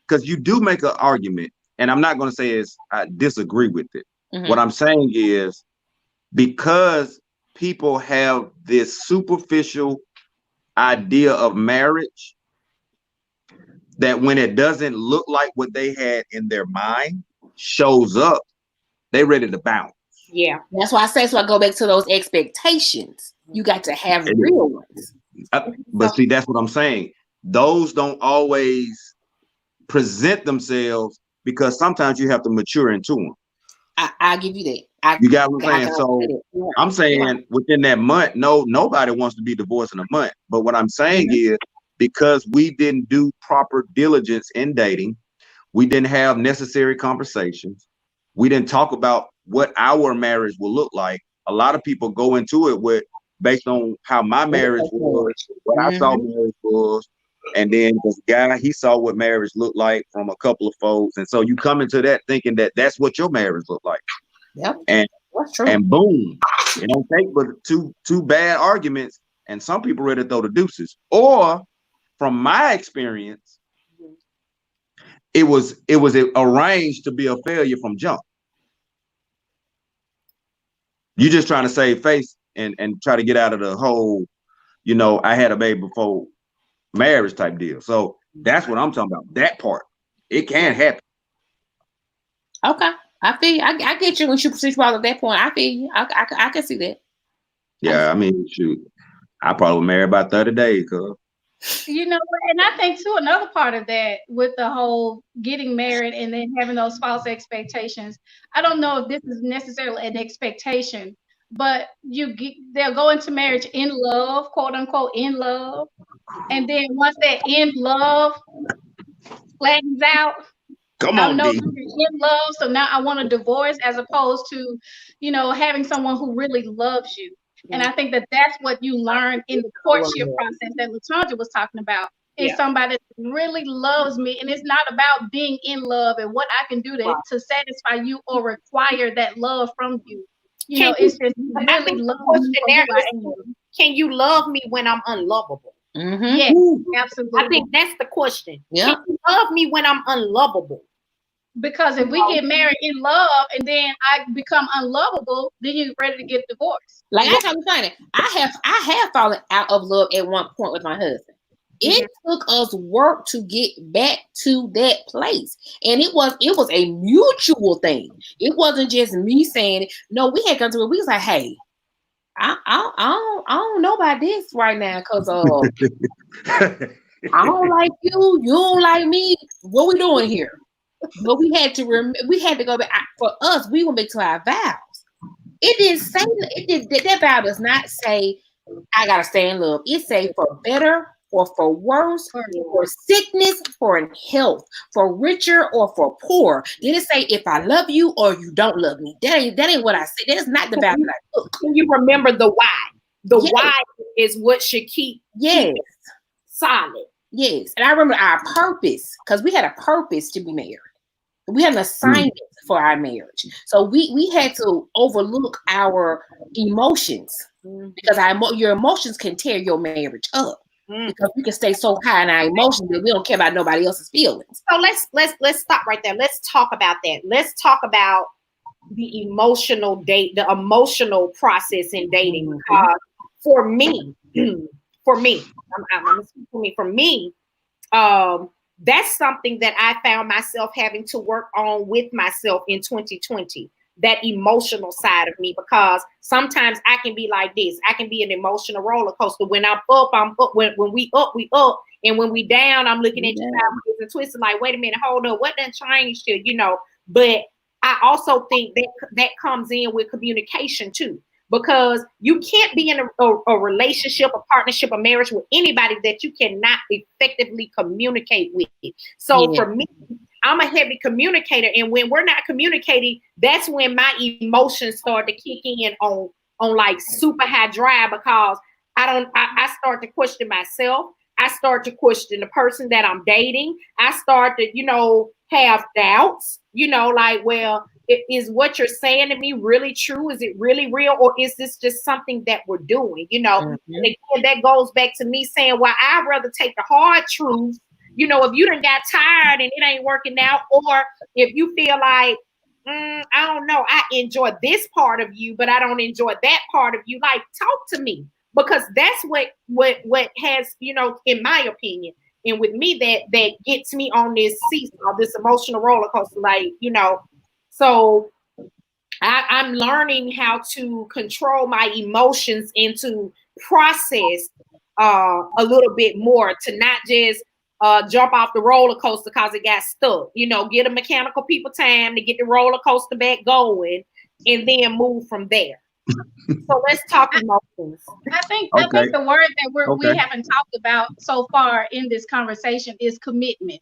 because you do make an argument, and I'm not going to say I disagree with it. What I'm saying is, because people have this superficial idea of marriage, that when it doesn't look like what they had in their mind shows up, they ready to bounce. Yeah, that's why I say. So I go back to those expectations. You got to have real ones. But see, that's what I'm saying. Those don't always present themselves, because sometimes you have to mature into them. I give you that. You got what I'm saying? So I'm saying within that month, nobody wants to be divorced in a month. But what I'm saying is, because we didn't do proper diligence in dating, we didn't have necessary conversations, we didn't talk about what our marriage will look like. A lot of people go into it based on how my marriage was, what I saw marriage was, and then this guy, he saw what marriage looked like from a couple of folks, and so you come into that thinking that that's what your marriage looked like. Yep, and that's true. And boom, it don't take but two bad arguments, and some people ready to throw the deuces. Or from my experience, it was arranged to be a failure from jump. You just trying to save face and try to get out of the whole, I had a baby before marriage type deal. So that's what I'm talking about. That part, it can happen. Okay, I feel you. I get you when you brought at that point. I feel you. I can see that. Yeah, I mean, shoot, I probably married about 30 days, cuz. And I think too, another part of that with the whole getting married and then having those false expectations, I don't know if this is necessarily an expectation, but they'll go into marriage in love, quote unquote, in love. And then once that in love flattens out, I'm no longer in love. So now I want a divorce, as opposed to, having someone who really loves you. And I think that that's what you learn in the courtship process that LaTondra was talking about, is somebody that really loves me. And it's not about being in love and what I can do to satisfy you or require that love from you. It's just really love me. Can you love me when I'm unlovable? Yes, absolutely. I think that's the question. Yeah. Can you love me when I'm unlovable? Because if we get married in love and then I become unlovable, then you're ready to get divorced. Like I have fallen out of love at one point with my husband. It took us work to get back to that place, and it was a mutual thing. It wasn't just me saying it. No, we had come to it. We was like, hey, I don't know about this right now, because I don't like you. You don't like me. What we doing here? But we had to go back. For us, we went back to our vows. It didn't say that vow does not say I gotta stay in love. It say for better or for worse, for sickness, for health, for richer or for poor. Did it say if I love you or you don't love me? That ain't what I said. That is not the Bible I took. Can you remember the why? The Yes. why is what should keep Yes. solid. Yes. And I remember our purpose, because we had a purpose to be married. We had an assignment for our marriage. So we had to overlook our emotions, because your emotions can tear your marriage up. Because we can stay so high in our emotions that we don't care about nobody else's feelings. So let's stop right there. Let's talk about that. Let's talk about the emotional process in dating. Because for me, that's something that I found myself having to work on with myself in 2020. That emotional side of me, because sometimes I can be like this. I can be an emotional roller coaster. When I'm up, I'm up. When we up, we up. And when we down, I'm looking at you and twisting like, wait a minute, hold up, what done changed here? But I also think that comes in with communication too, because you can't be in a relationship, a partnership, a marriage with anybody that you cannot effectively communicate with. So for me, I'm a heavy communicator, and when we're not communicating, that's when my emotions start to kick in on like super high drive, because I start to question myself. I start to question the person that I'm dating. I start to, have doubts, like, well, is what you're saying to me really true? Is it really real? Or is this just something that we're doing? And again, that goes back to me saying, well, I'd rather take the hard truth. If you done got tired and it ain't working out, or if you feel like, I don't know, I enjoy this part of you, but I don't enjoy that part of you, like, talk to me, because that's what has, in my opinion, and with me, that gets me on this seesaw, this emotional roller coaster, like, so I'm learning how to control my emotions and to process a little bit more, to not just jump off the roller coaster because it got stuck. Get a mechanical people time to get the roller coaster back going, and then move from there. So let's talk emotions. I think the word that we haven't talked about so far in this conversation is commitment.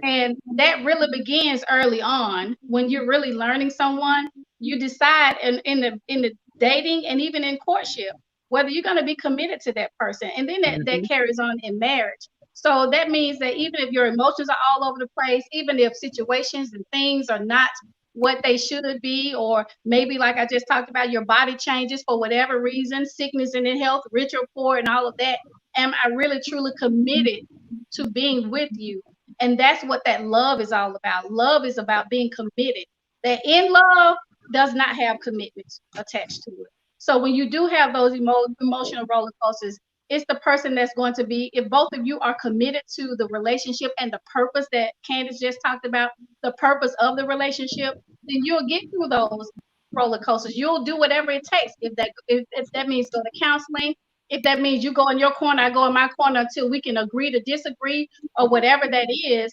And that really begins early on when you're really learning someone. You decide in the dating and even in courtship whether you're going to be committed to that person, and then that carries on in marriage. So that means that even if your emotions are all over the place, even if situations and things are not what they should be, or maybe like I just talked about, your body changes for whatever reason, sickness and in health, rich or poor and all of that, am I really truly committed to being with you? And that's what that love is all about. Love is about being committed. That in love does not have commitments attached to it. So when you do have those emotional roller coasters, it's the person that's going to be, if both of you are committed to the relationship and the purpose that Candace just talked about, the purpose of the relationship, then you'll get through those roller coasters. You'll do whatever it takes. If that means go to counseling, if that means you go in your corner, I go in my corner until we can agree to disagree, or whatever that is,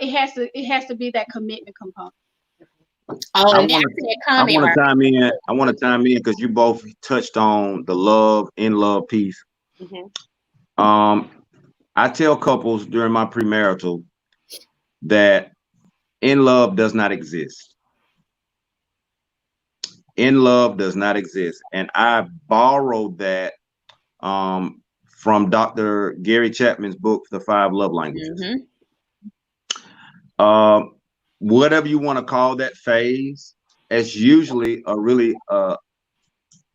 it has to be that commitment component. I want to chime in. I want to chime in because you both touched on the in love piece. I tell couples during my premarital that in love does not exist. In love does not exist, and I borrowed that from Dr. Gary Chapman's book, The 5 Love Languages. Whatever you want to call that phase, it's usually a really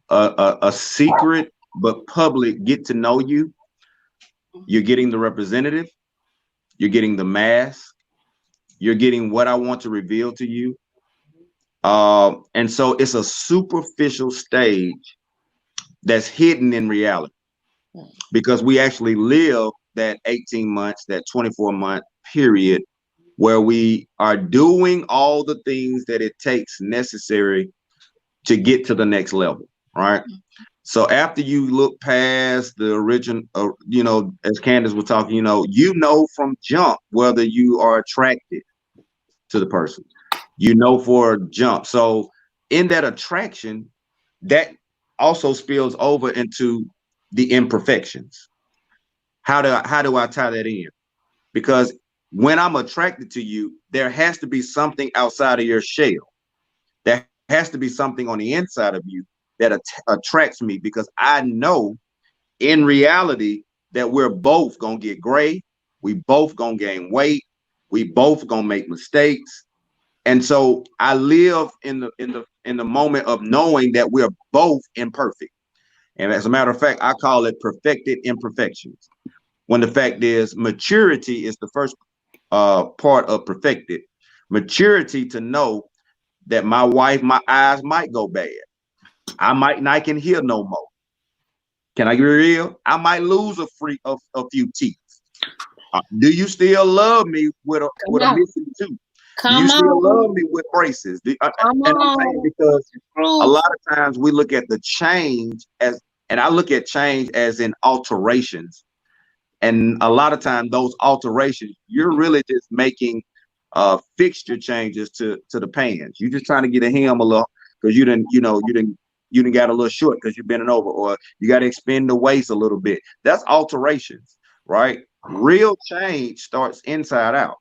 a secret but public get to know you. You're getting the representative, you're getting the mask, you're getting what I want to reveal to you. And so it's a superficial stage that's hidden in reality, because we actually live that 18 months, that 24-month period where we are doing all the things that it takes necessary to get to the next level, right? So after you look past the original, as Candace was talking, from jump whether you are attracted to the person, for jump. So in that attraction, that also spills over into the imperfections. How do I tie that in? Because when I'm attracted to you, there has to be something outside of your shell. There has to be something on the inside of you that attracts me, because I know in reality that we're both gonna get gray, we both gonna gain weight, we both gonna make mistakes. And so I live in the moment of knowing that we're both imperfect. And as a matter of fact, I call it perfected imperfections. When the fact is, maturity is the first part of perfected. Maturity to know that my wife, my eyes might go bad. I might not can hear no more. Can I be real? I might lose a few teeth. Do you still love me with a missing tooth? Do you still love me with braces? And I'm saying, because a lot of times we look at the change as, and I look at change as in alterations. And a lot of times those alterations, you're really just making fixture changes to the pans. You're just trying to get a hem a little, because you didn't got a little short because you're bending over, or you got to expand the waist a little bit. That's alterations, right? Real change starts inside out.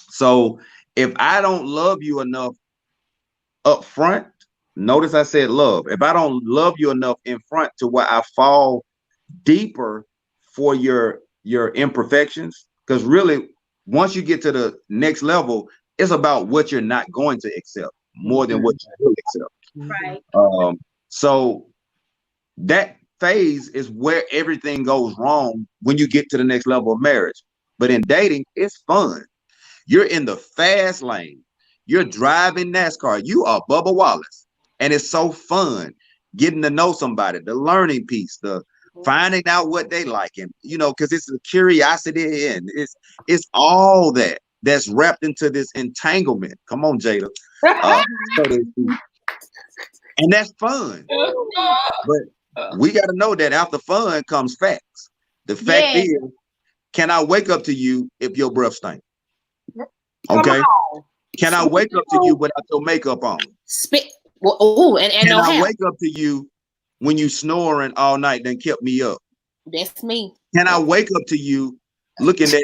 So if I don't love you enough up front, notice I said love. If I don't love you enough in front to where I fall deeper for your imperfections, because really once you get to the next level, it's about what you're not going to accept more than what you will accept. Right. So that phase is where everything goes wrong when you get to the next level of marriage. But in dating, it's fun. You're in the fast lane. You're driving NASCAR. You are Bubba Wallace. And it's so fun getting to know somebody, the learning piece, the finding out what they like, and because it's a curiosity, and it's all that's wrapped into this entanglement. Come on, Jada. And that's fun. But we got to know that after fun comes facts. The fact is, can I wake up to you if your breath stinks? Okay. Can I wake up to you without your makeup on? Spit. Well, and can I wake up to you when you snoring all night, then kept me up? That's me. Can I wake up to you looking at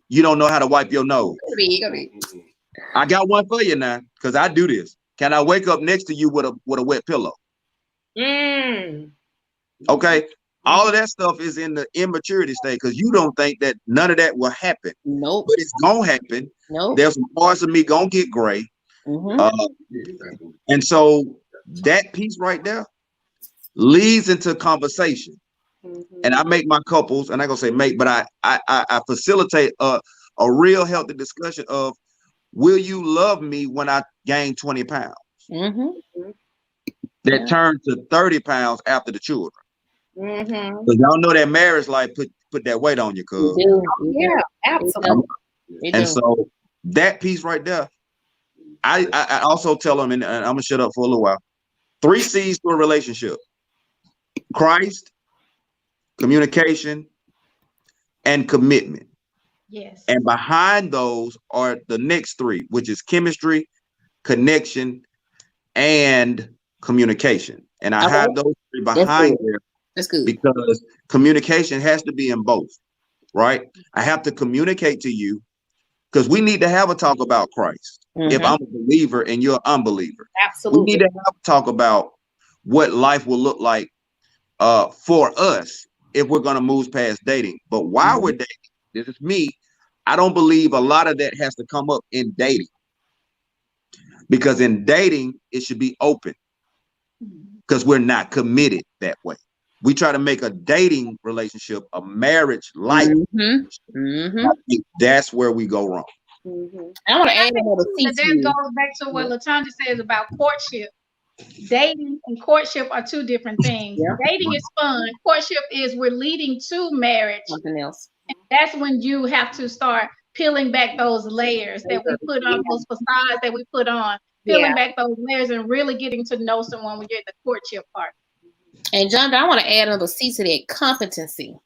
you don't know how to wipe your nose? I got one for you now, because I do this. Can I wake up next to you with a wet pillow? Okay. All of that stuff is in the immaturity stage, because you don't think that none of that will happen. Nope. But it's gonna happen. Nope. There's some parts of me gonna get gray. And so that piece right there leads into conversation. And I make my couples, and I gonna say make, but I facilitate a real healthy discussion of, will you love me when I gain 20 pounds? That turn to 30 pounds after the children. Because y'all know that marriage life put that weight on you, cuz. Yeah, absolutely. And so that piece right there, I also tell them, and I'm gonna shut up for a little while. 3 C's to a relationship: Christ, communication, and commitment. Yes. And behind those are the next 3, which is chemistry, connection, and communication. And I have those 3 behind there. That's good. Because communication has to be in both, right? I have to communicate to you, because we need to have a talk about Christ. If I'm a believer and you're an unbeliever, absolutely, we need to have a talk about what life will look like for us if we're going to move past dating. But while we're dating, this is me, I don't believe a lot of that has to come up in dating, because in dating it should be open, because we're not committed that way. We try to make a dating relationship a marriage life. I think that's where we go wrong. I want to add another piece. That goes back to what LaTondra says about courtship. Dating and courtship are 2 different things. Dating is fun. Courtship is we're leading to marriage. Something else. And that's when you have to start peeling back those layers that we put on, those facades that we put on, peeling back those layers and really getting to know someone when you're at the courtship part. And John, I want to add another C to that: competency.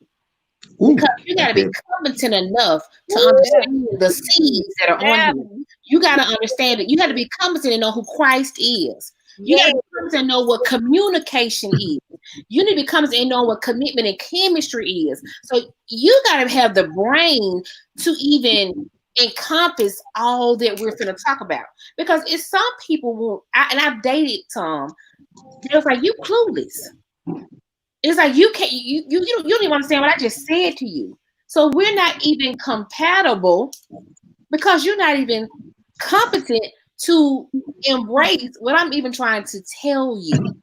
Because you got to be competent enough to understand the seeds that are on you. You got to understand it. You got to be competent and know who Christ is. You got to be competent and know what communication is. You need to be competent in knowing what commitment and chemistry is. So you got to have the brain to even encompass all that we're going to talk about. Because it's some people will, and I've dated some, it's like, you clueless. It's like you can't, you don't even understand what I just said to you. So we're not even compatible because you're not even competent to embrace what I'm even trying to tell you.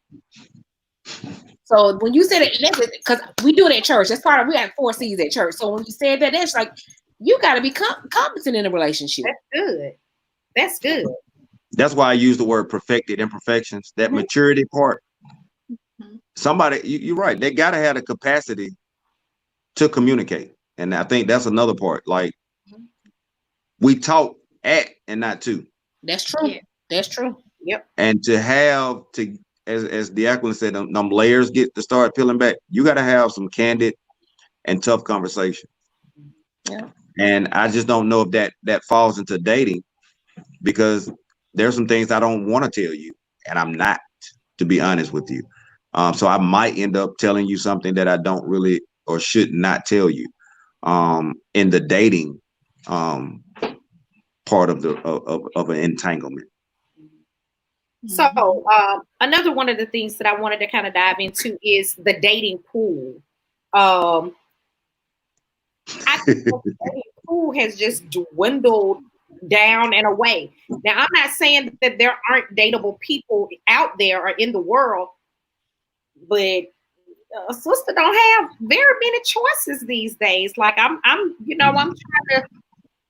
So when you said it, because we do it at church, that's part of, we have 4 C's at church. So when you said that, that's like, you got to be competent in a relationship. That's good. That's good. That's why I use the word perfected imperfections, that maturity part. Somebody, you're right. They got to have the capacity to communicate. And I think that's another part. Like, we talk at and not to. That's true. Yeah. That's true. Yep. And to have to, as Diaquin said, them layers get to start peeling back. You got to have some candid and tough conversation. Yeah. And I just don't know if that falls into dating, because there's some things I don't want to tell you, and I'm not, to be honest with you. So I might end up telling you something that I don't really or should not tell you in the dating part of an entanglement. So another one of the things that I wanted to kind of dive into is the dating pool. I think the dating pool has just dwindled down and away. Now, I'm not saying that there aren't dateable people out there or in the world, but a sister don't have very many choices these days. Like I'm trying to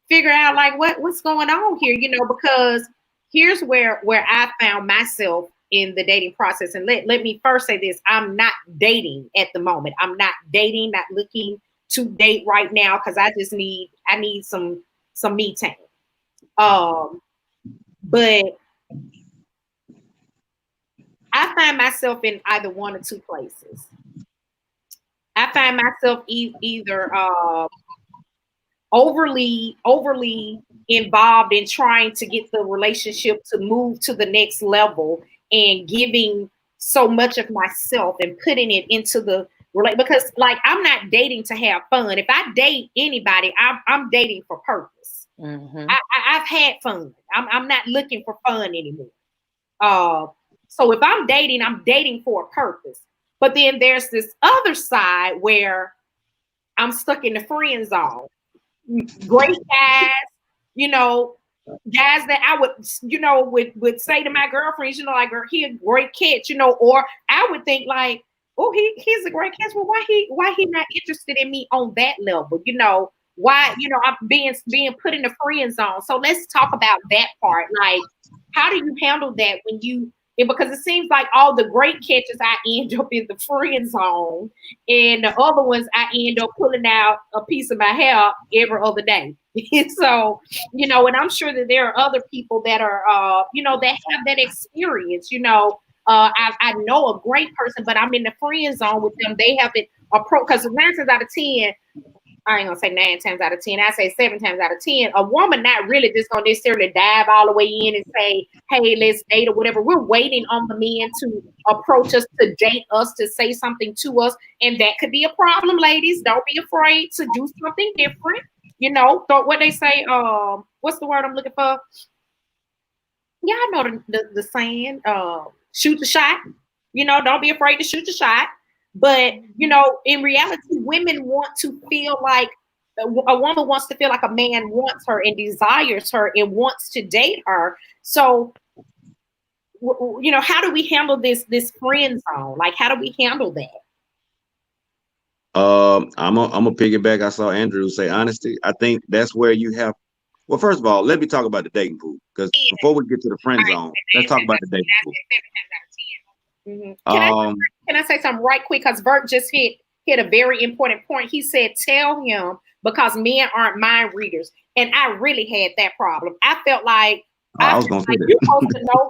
figure out like what's going on here, because here's where I found myself in the dating process. And let me first say this: I'm not dating at the moment. I'm not dating, not looking to date right now, because I need some me time. But I find myself in either one or two places. I find myself either overly involved in trying to get the relationship to move to the next level and giving so much of myself and putting it into the because like I'm not dating to have fun. If I date anybody, I'm dating for purpose. Mm-hmm. I've had fun. I'm not looking for fun anymore. So if I'm dating for a purpose. But then there's this other side where I'm stuck in the friend zone. Great guys, guys that I would say to my girlfriends, like, he a great catch, or I would think like, oh, he's a great catch. Well, why he not interested in me on that level? Why, I'm being put in the friend zone. So let's talk about that part. Like, how do you handle that because it seems like all the great catches I end up in the friend zone, and the other ones I end up pulling out a piece of my hair every other day. So, and I'm sure that there are other people that are, that have that experience. I know a great person, but I'm in the friend zone with them. They haven't approached, because 9 times out of 10, I ain't gonna say 9 times out of 10, I say 7 times out of 10, a woman not really just gonna necessarily dive all the way in and say, hey, let's date or whatever. We're waiting on the men to approach us, to date us, to say something to us. And that could be a problem, ladies. Don't be afraid to do something different. What they say, what's the word I'm looking for? Yeah, I know the saying, shoot the shot. Don't be afraid to shoot the shot. But, in reality, women want to feel like a woman wants to feel like a man wants her and desires her and wants to date her. So, how do we handle this friend zone? Like, how do we handle that? I'm a piggyback. I saw Andrew say honesty. I think that's where you have. Well, first of all, let me talk about the dating pool, because before we get to the friend zone, let's talk about the dating pool. Mm-hmm. Can I say something right quick? Because Bert just hit a very important point. He said, tell him, because men aren't mind readers. And I really had that problem. I felt like I was gonna say that.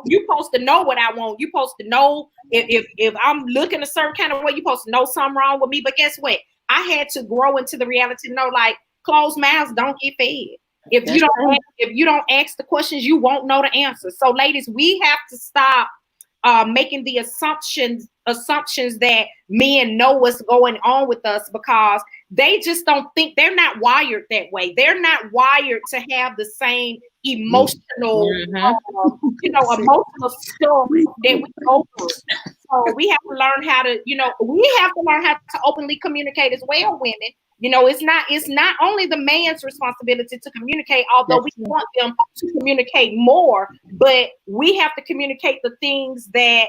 You're supposed to know what I want. You're supposed to know if I'm looking a certain kind of way, you're supposed to know something wrong with me. But guess what? I had to grow into the reality to know, like, closed mouths don't get fed. If you don't ask the questions, you won't know the answers. So ladies, we have to stop making the assumptions that men know what's going on with us, because they just don't think, they're not wired that way. They're not wired to have the same emotional, emotional stuff that we go through. So we have to learn how to, openly communicate as well, women. It's not only the man's responsibility to communicate, although we want them to communicate more, but we have to communicate the things that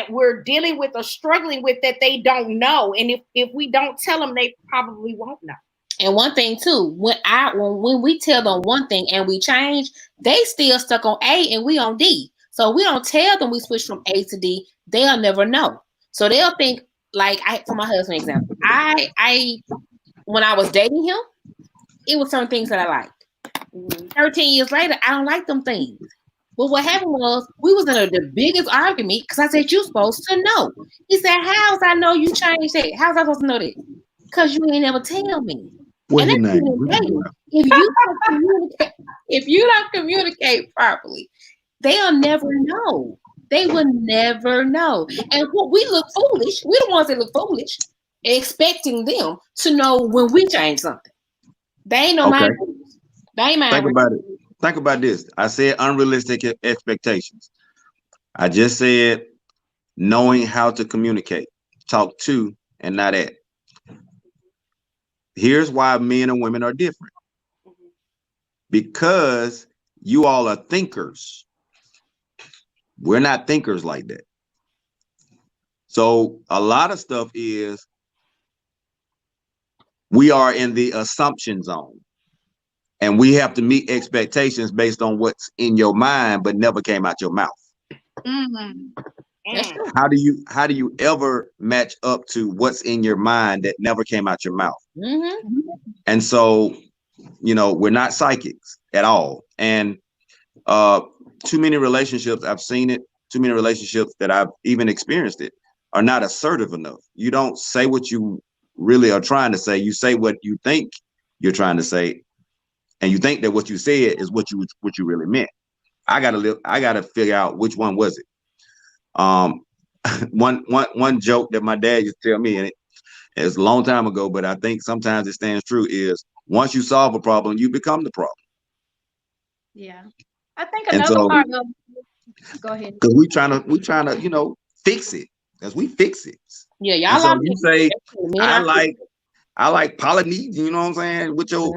we're dealing with or struggling with that they don't know. And if we don't tell them, they probably won't know. And one thing too, when we tell them one thing and we change, they still stuck on A and we on D. So we don't tell them we switch from A to D, they'll never know. So they'll think, like, for my husband example, I when I was dating him, it was certain things that I liked. 13 years later, I don't like them things. But what happened was, we was in the biggest argument because I said, "You're supposed to know." He said, "How's I know you changed that? How's I supposed to know that? Because you ain't never tell me." What's And your name? if you don't communicate properly, they'll never know. They will never know. And we look foolish. We're the ones that look foolish, expecting them to know when we change something. They ain't no mind. They ain't mind. Think about this. I said unrealistic expectations. I just said knowing how to communicate, talk to, and not at. Here's why men and women are different. Because you all are thinkers. We're not thinkers like that. So a lot of stuff is, we are in the assumption zone. And we have to meet expectations based on what's in your mind, but never came out your mouth. How do you ever match up to what's in your mind that never came out your mouth? And so, we're not psychics at all. And too many relationships, I've seen it, too many relationships that I've even experienced it, are not assertive enough. You don't say what you really are trying to say. You say what you think you're trying to say. And you think that what you said is what you really meant. I gotta figure out which one was it. One joke that my dad used to tell me, and it's a long time ago, but I think sometimes it stands true, is once you solve a problem, you become the problem. Yeah, I think another part of. Go ahead. Because we trying to fix it, as we fix it. Yeah, y'all. So you say I like Polynesian, you know what I'm saying, with your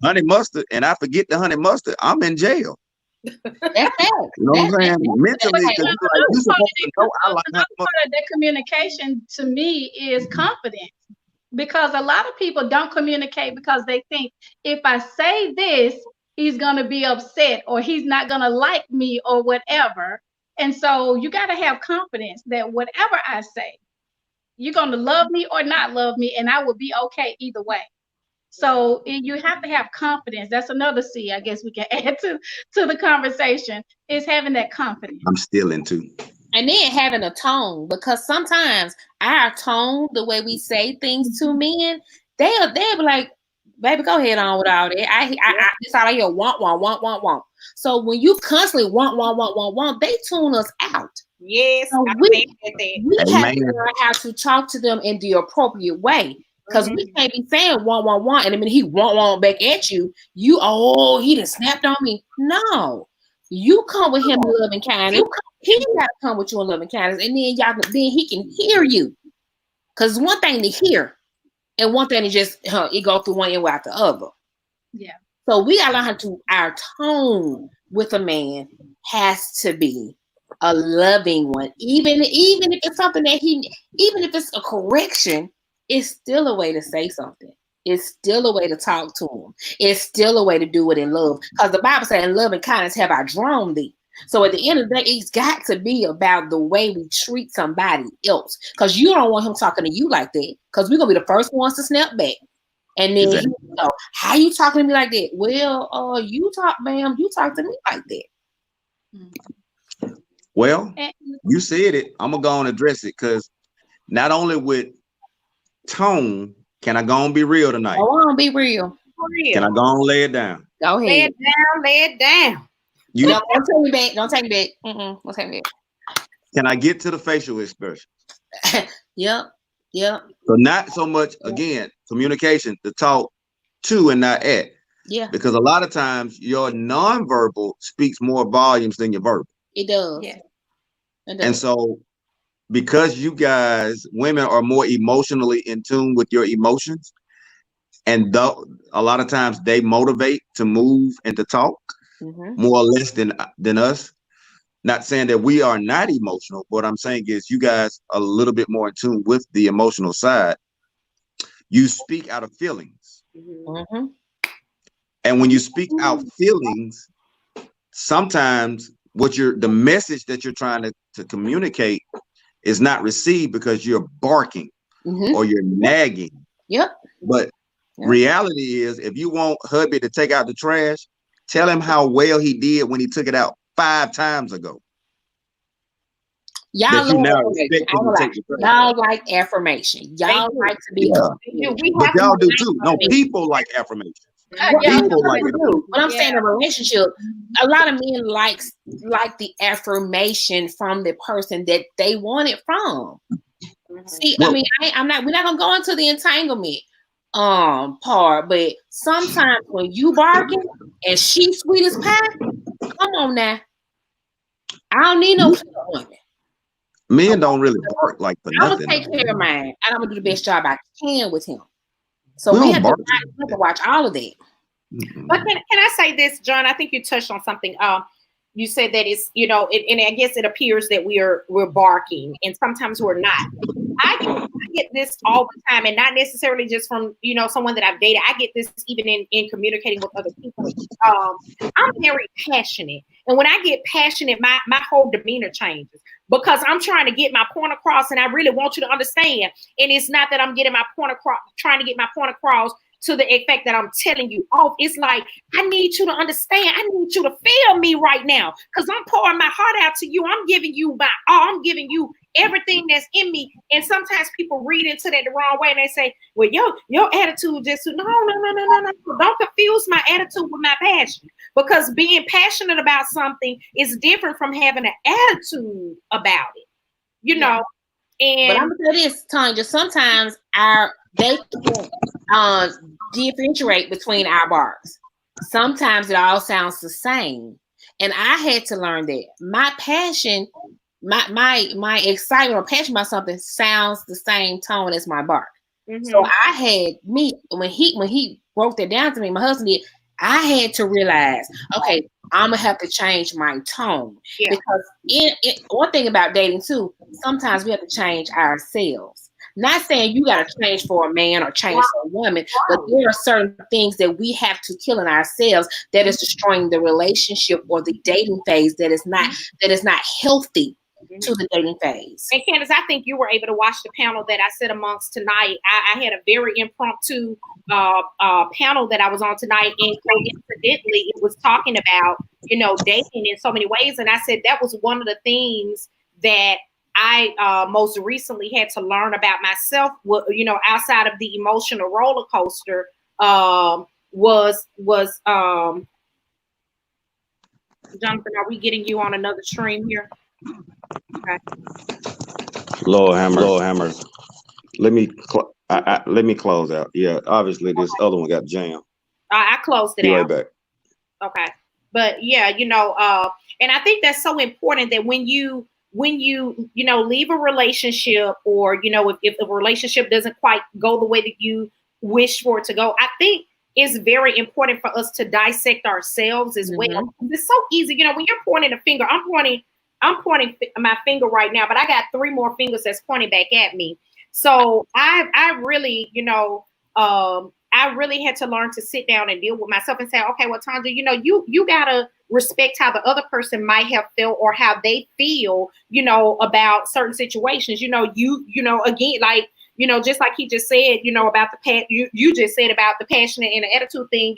honey mustard, and I forget the honey mustard, I'm in jail. That's it. You know what I'm saying? Mentally, you supposed to know I like honey mustard. Part of that communication to me is confidence, because a lot of people don't communicate because they think, if I say this, he's gonna be upset or he's not gonna like me or whatever. And so you got to have confidence that whatever I say, you're going to love me or not love me, and I will be okay either way. So you have to have confidence. That's another C, I guess we can add to the conversation, is having that confidence. I'm still into. And then having a tone, because sometimes our tone, the way we say things to men, they'll be like, "Baby, go ahead on with all that. I this all I hear, want. So when you constantly want, they tune us out. Yes, so we have to learn how to talk to them in the appropriate way, because we can't be saying want, and I mean he want back at you. He done snapped on me. No, you come with him in love and kindness. He got to come with you in love and kindness, and then he can hear you. Because one thing to hear, and one thing to just it go through one ear out the other. Yeah. So we gotta learn how to. Our tone with a man has to be a loving one, even if it's something that even if it's a correction, it's still a way to say something. It's still a way to talk to him. It's still a way to do it in love, because the Bible says, "In love and kindness have I drawn thee." So at the end of the day, it's got to be about the way we treat somebody else, because you don't want him talking to you like that, because we're gonna be the first ones to snap back. And then exactly. How you talking to me like that? Well, you talk to me like that. Well, you said it. I'm gonna go and address it, because not only with tone, can I go and be real tonight? I want to be real. Can I go and lay it down? Go ahead. Lay it down. Don't take me back. Don't take me back. Don't take me back. Can I get to the facial expression? Yep. So not so much, again, communication, to talk to and not at. Yeah. Because a lot of times your nonverbal speaks more volumes than your verbal. It does. Yeah. It does. And so because you guys, women, are more emotionally in tune with your emotions, and a lot of times they motivate to move and to talk more or less than us. Not saying that we are not emotional, but what I'm saying is you guys are a little bit more in tune with the emotional side. You speak out of feelings. And when you speak out feelings, sometimes the message that you're trying to communicate is not received because you're barking or you're nagging. Yep. But reality is, if you want hubby to take out the trash, tell him how well he did when he took it out 5 times ago. Y'all like affirmation. Y'all like to be. But y'all do too. No, people like affirmation. People like it. But I'm saying in a relationship, a lot of men like the affirmation from the person that they want it from. See, well, I mean, we're not gonna go into the entanglement part, but sometimes when you barking and she sweet as pie, come on now. I don't need no woman. Men don't really bark like for nothing. I'm gonna take care of mine, and I'm gonna do the best job I can with him. So we have to watch all of that. But can I say this, John? I think you touched on something. You said that it's, and I guess it appears that we're barking, and sometimes we're not. I get this all the time, and not necessarily just from someone that I've dated. I get this even in communicating with other people. I'm very passionate, and when I get passionate, my whole demeanor changes because I'm trying to get my point across, and I really want you to understand. And it's not that I'm getting my point across, trying to get my point across to the effect that I'm telling you off. It's like, I need you to understand. I need you to feel me right now because I'm pouring my heart out to you. I'm giving you my all. I'm giving you everything that's in me. And sometimes people read into that the wrong way and they say, well, your attitude just, no. Don't confuse my attitude with my passion, because being passionate about something is different from having an attitude about it, And but I'm gonna say this, Tanya, sometimes they can't differentiate between our barks. Sometimes it all sounds the same. And I had to learn that my passion, my excitement or passion about something sounds the same tone as my bark. So I had when he broke that down to me, my husband did, I had to realize, okay, I'm gonna have to change my tone. Because one thing about dating too, sometimes we have to change ourselves. Not saying you got to change for a man or change for a woman, but there are certain things that we have to kill in ourselves that is destroying the relationship or the dating phase that is not healthy to the dating phase. And Candace, I think you were able to watch the panel that I sit amongst tonight. I had a very impromptu panel that I was on tonight, and coincidentally, it was talking about dating in so many ways, and I said that was one of the things that I most recently had to learn about myself. Outside of the emotional roller coaster, was Jonathan, are we getting you on another stream here? Okay. Lord Hammer. Let me close out. Yeah, obviously this other one got jammed. I closed it Be out. right back. Okay, but yeah, and I think that's so important that when you leave a relationship, or if the relationship doesn't quite go the way that you wish for it to go, I think it's very important for us to dissect ourselves as well. It's so easy, when you're pointing a finger. I'm pointing my finger right now, but I got 3 more fingers that's pointing back at me. So I really, I really had to learn to sit down and deal with myself and say, okay, well, Tanja, you gotta respect how the other person might have felt or how they feel, about certain situations. Again, like, just like he just said, about you just said about the passionate and the attitude thing.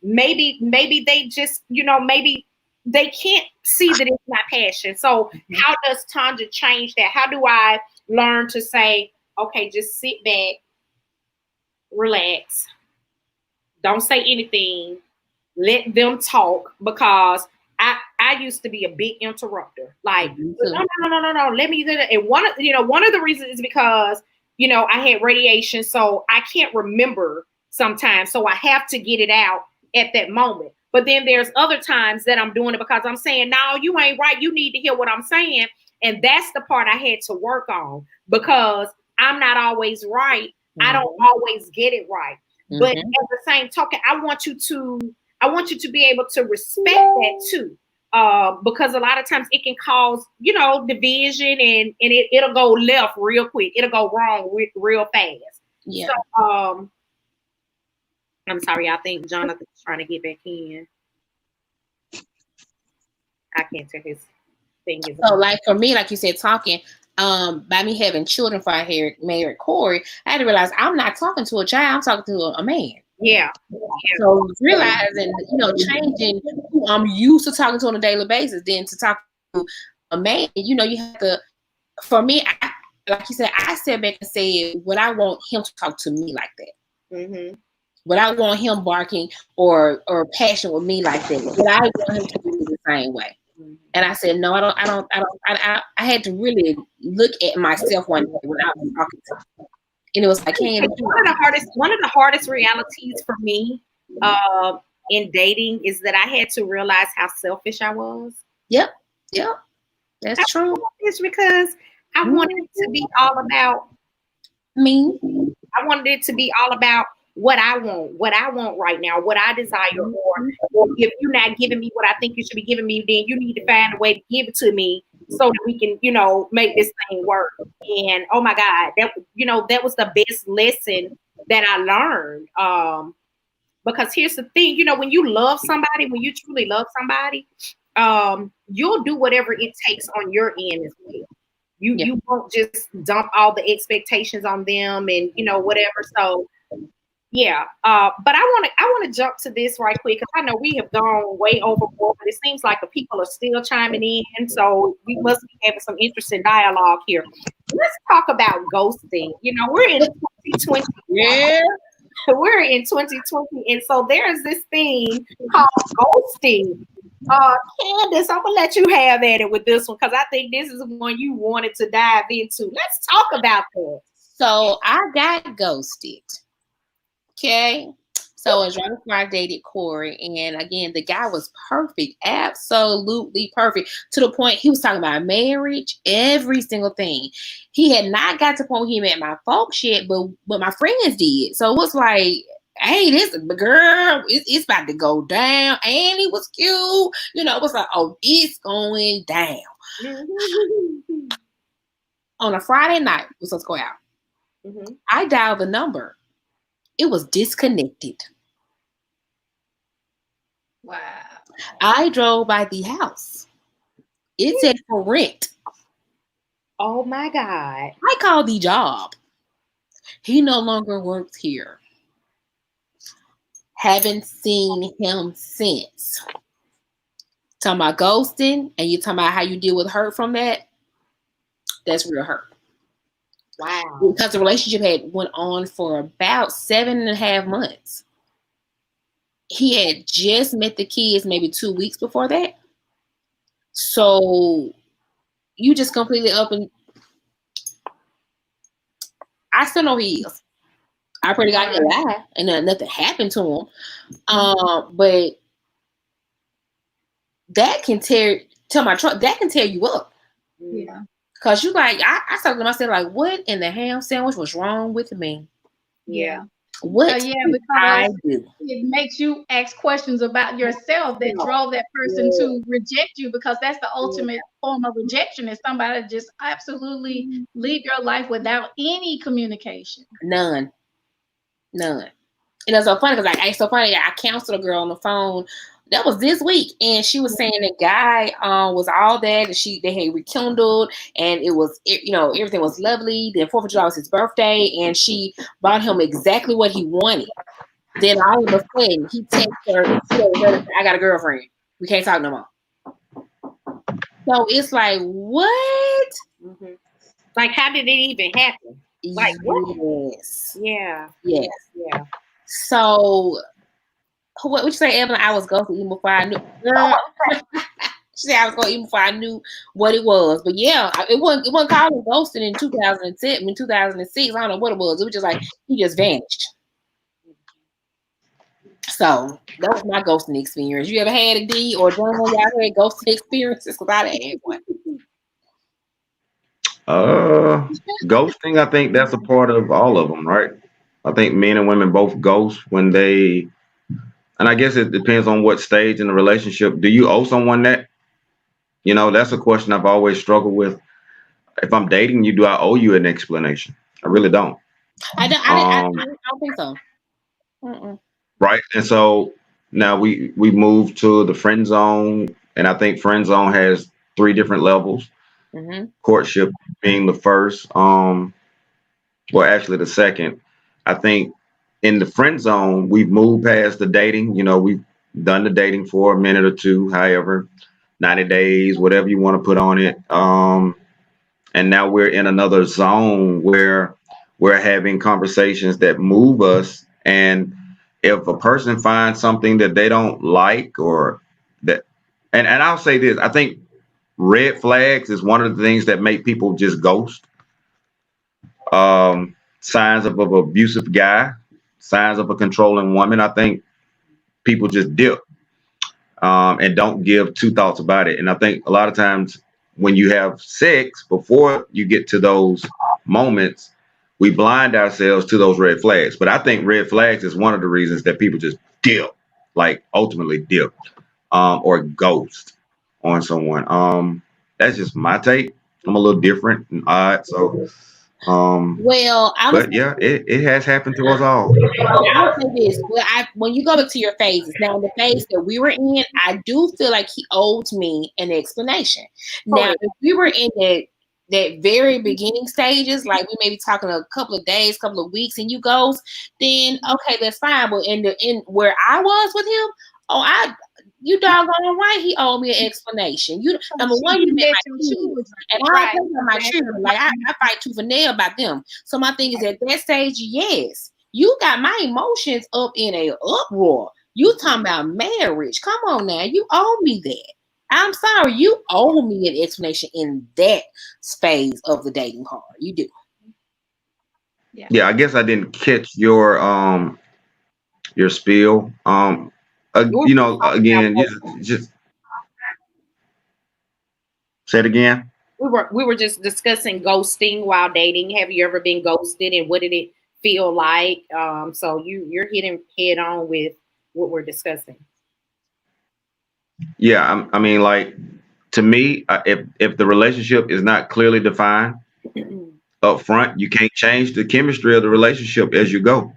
Maybe they just, maybe they can't see that it's my passion. So how does Tanja change that? How do I learn to say, okay, just sit back, relax, don't say anything, let them talk, because I used to be a big interrupter. Like, no. Let me do that. And one of the reasons is because, I had radiation, so I can't remember sometimes. So I have to get it out at that moment. But then there's other times that I'm doing it because I'm saying, no, you ain't right. You need to hear what I'm saying. And that's the part I had to work on, because I'm not always right. I don't always get it right. But at the same token, I want you to be able to respect that too. Because a lot of times it can cause, division, and it'll go left real quick. It'll go wrong real fast. Yeah. So, I'm sorry. I think Jonathan's trying to get back in. I can't tell his thing is. So, like for me, like you said, talking, by me having children before I married Corey, I had to realize I'm not talking to a child. I'm talking to a man. Yeah. So realizing, changing who I'm used to talking to on a daily basis, then to talk to a man, you have to. For me, like you said, I sat back and said, would I want him to talk to me like that? Would I want him barking or passionate with me like that? Would I want him to do it the same way? And I said, no, I don't. I had to really look at myself one day when I was talking to him. And it was like, hey, one of the hardest realities for me in dating is that I had to realize how selfish I was. Yep. That's true. It's because I wanted it to be all about me. I wanted it to be all about what I want right now, what I desire, or if you're not giving me what I think you should be giving me, then you need to find a way to give it to me so that we can, make this thing work. And oh my God, that was the best lesson that I learned. Because here's the thing, when you love somebody, when you truly love somebody, you'll do whatever it takes on your end as well. You won't just dump all the expectations on them and whatever. So yeah, but I want to jump to this right quick because I know we have gone way overboard, but it seems like the people are still chiming in, so we must be having some interesting dialogue here. Let's talk about ghosting. We're in 2020. Yeah, we're in 2020, and so there's this thing called ghosting. Candace, I'm gonna let you have at it with this one because I think this is one you wanted to dive into. Let's talk about that. So I got ghosted. Okay, so as right before I dated Corey, and again, the guy was perfect, absolutely perfect, to the point he was talking about marriage, every single thing. He had not got to the point where he met my folks yet, but my friends did. So it was like, hey, this girl, it's about to go down, and he was cute. It was like, oh, it's going down. On a Friday night, we were supposed to go out. I dialed the number. It was disconnected. Wow. I drove by the house. It said for rent. Oh my God. I called the job. He no longer works here. Haven't seen him since. Talking about ghosting, and you talking about how you deal with hurt from that. That's real hurt. Wow. Because the relationship had went on for about 7.5 months. He had just met the kids maybe 2 weeks before that. So you just completely up and I still know he is. I pretty got to lie and nothing happened to him. But that can tear you up. Yeah. Cause you like, I started to myself like, what in the ham sandwich was wrong with me? Yeah. What because it makes you ask questions about yourself that drove that person to reject you, because that's the ultimate form of rejection, is somebody just absolutely leave your life without any communication. None. And it's so funny because I counseled a girl on the phone. That was this week, and she was saying the guy was all that, and they had rekindled, and it was everything was lovely. Then 4th of July was his birthday, and she bought him exactly what he wanted. Then all of a sudden, he texted her, "I got a girlfriend. We can't talk no more." So it's like, what? Mm-hmm. Like, how did it even happen? Like, what? Yes. Yeah. Yes. Yeah. So. What would you say, Evelyn? I was ghosted even before I knew. Girl, She said I was gonna eat before I knew what it was. But yeah, it wasn't called ghosting in 2007, in 2006. I don't know what it was. It was just like he just vanished. So that was my ghosting experience. You ever had a D or done one y'all had ghosting experiences? Because I had one. Ghosting, I think that's a part of all of them, right? I think men and women both ghost when they, and I guess it depends on what stage in the relationship. Do you owe someone that? You know, that's a question I've always struggled with. If I'm dating you, do I owe you an explanation? I really don't. I don't think so. Mm-mm. Right. And so now we move to the friend zone, and I think friend zone has 3 different levels. Mm-hmm. Courtship being the first, well, actually the second. I think in the friend zone, we've moved past the dating. You know, we've done the dating for a minute or two, however, 90 days, whatever you want to put on it. And now we're in another zone where we're having conversations that move us. And if a person finds something that they don't like, or that, and I'll say this, I think red flags is one of the things that make people just ghost. Signs of an abusive guy, signs of a controlling woman. I think people just dip and don't give 2 thoughts about it. And I think a lot of times when you have sex, before you get to those moments, we blind ourselves to those red flags. But I think red flags is one of the reasons that people just dip, like ultimately dip, or ghost on someone. That's just my take. I'm a little different and odd, so well, but yeah, it has happened to us all. I'll say this. Well, when you go back to your phases, now in the phase that we were in, I do feel like he owed me an explanation. Now, if we were in that very beginning stages, like we may be talking a couple of days, couple of weeks, and you goes, then okay, that's fine. But in where I was with him, you doggone right, he owed me an explanation. Number one, you met my kids, and I don't about my children. Like I fight tooth and nail about them. So my thing is, at that stage, yes, you got my emotions up in a uproar. You talking about marriage? Come on now, you owe me that. I'm sorry, you owe me an explanation in that phase of the dating part. You do. Yeah, I guess I didn't catch your spiel. You know, again, just say it again. We were just discussing ghosting while dating. Have you ever been ghosted, and what did it feel like? So you're hitting head on with what we're discussing. Yeah, I mean, like, to me, if the relationship is not clearly defined up front, you can't change the chemistry of the relationship as you go,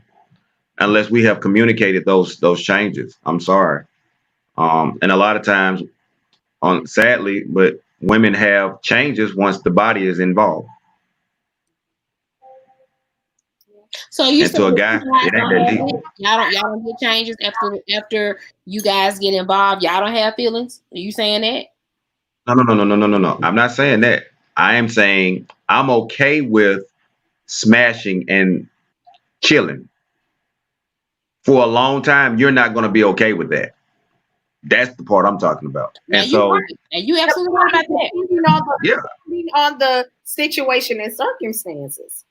unless we have communicated those changes. I'm sorry. And a lot of times, sadly, but women have changes once the body is involved. So you and to a guy, it ain't that deep. Y'all don't get changes after you guys get involved. Y'all don't have feelings. Are you saying that? No. I'm not saying that. I am saying I'm okay with smashing and chilling. For a long time, you're not going to be okay with that. That's the part I'm talking about. And so, and you absolutely right about that. Depending on the situation and circumstances.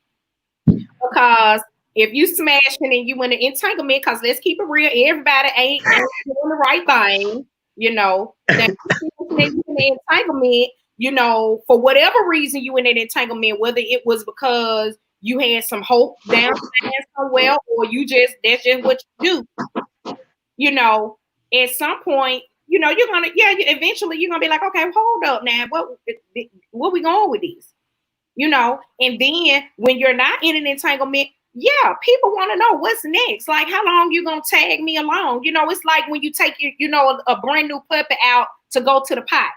Because if you smashing and you in an entanglement, because let's keep it real, everybody ain't doing the right thing, you know. That you in an entanglement, you know, for whatever reason you in an entanglement, whether it was because you had some hope down somewhere, or that's just what you do. You know, at some point, you know, eventually you're gonna be like, okay, hold up now, what we going with this? You know, and then when you're not in an entanglement, yeah, people want to know what's next. Like, how long you gonna tag me along? You know, it's like when you take a brand new puppy out to go to the potty.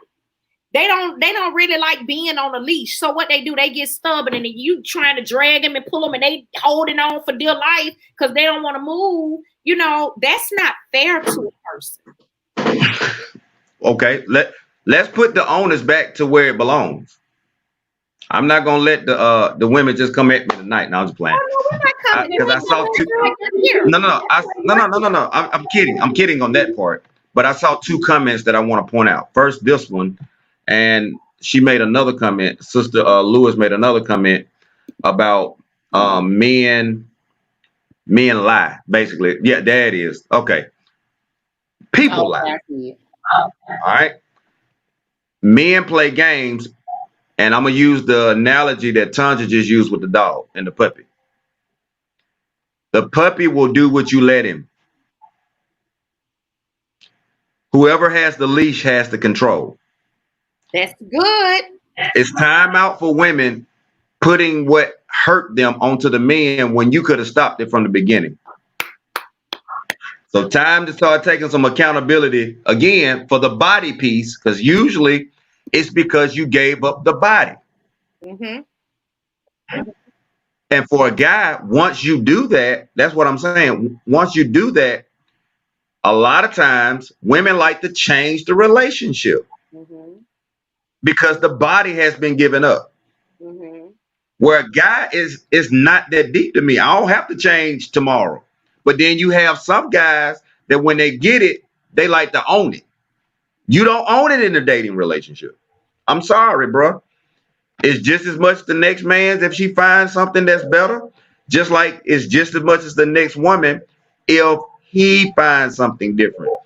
They don't really like being on a leash. So what they do, they get stubborn, and you trying to drag them and pull them, and they holding on for dear life because they don't want to move. You know, that's not fair to a person. Okay, let's put the onus back to where it belongs. I'm not gonna let the women just come at me tonight. Now I'm just playing. Because I saw two. No. I'm kidding. I'm kidding on that part. But I saw two comments that I want to point out. First, this one, and she made another comment. Sister Lewis made another comment about men lie, basically. Yeah, there it is. Okay. People lie. All right. Men play games, and I'm gonna use the analogy that Tanja just used with the dog and the puppy. The puppy will do what you let him. Whoever has the leash has the control. That's good. It's time out for women putting what hurt them onto the men when you could have stopped it from the beginning. So time to start taking some accountability again for the body piece, because usually it's because you gave up the body. Mm-hmm. And for a guy, once you do that, that's what I'm saying. Once you do that, a lot of times women like to change the relationship because the body has been given up. Where a guy is not that deep to me. I don't have to change tomorrow. But then you have some guys that when they get it, they like to own it. You don't own it in a dating relationship. I'm sorry, bro. It's just as much the next man's if she finds something that's better, just like it's just as much as the next woman if he finds something different.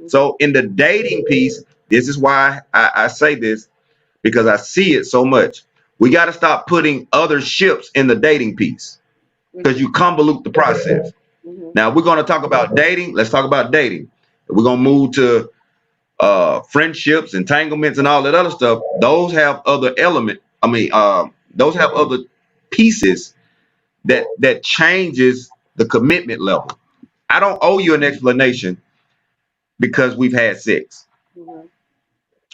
So in the dating piece, this is why I say this, because I see it so much. We got to stop putting other ships in the dating piece because you convolute the process. Now we're going to talk about dating. Let's talk about dating. We're going to move to friendships, entanglements, and all that other stuff. Those have other elements. I mean, those have other pieces that changes the commitment level. I don't owe you an explanation because we've had sex.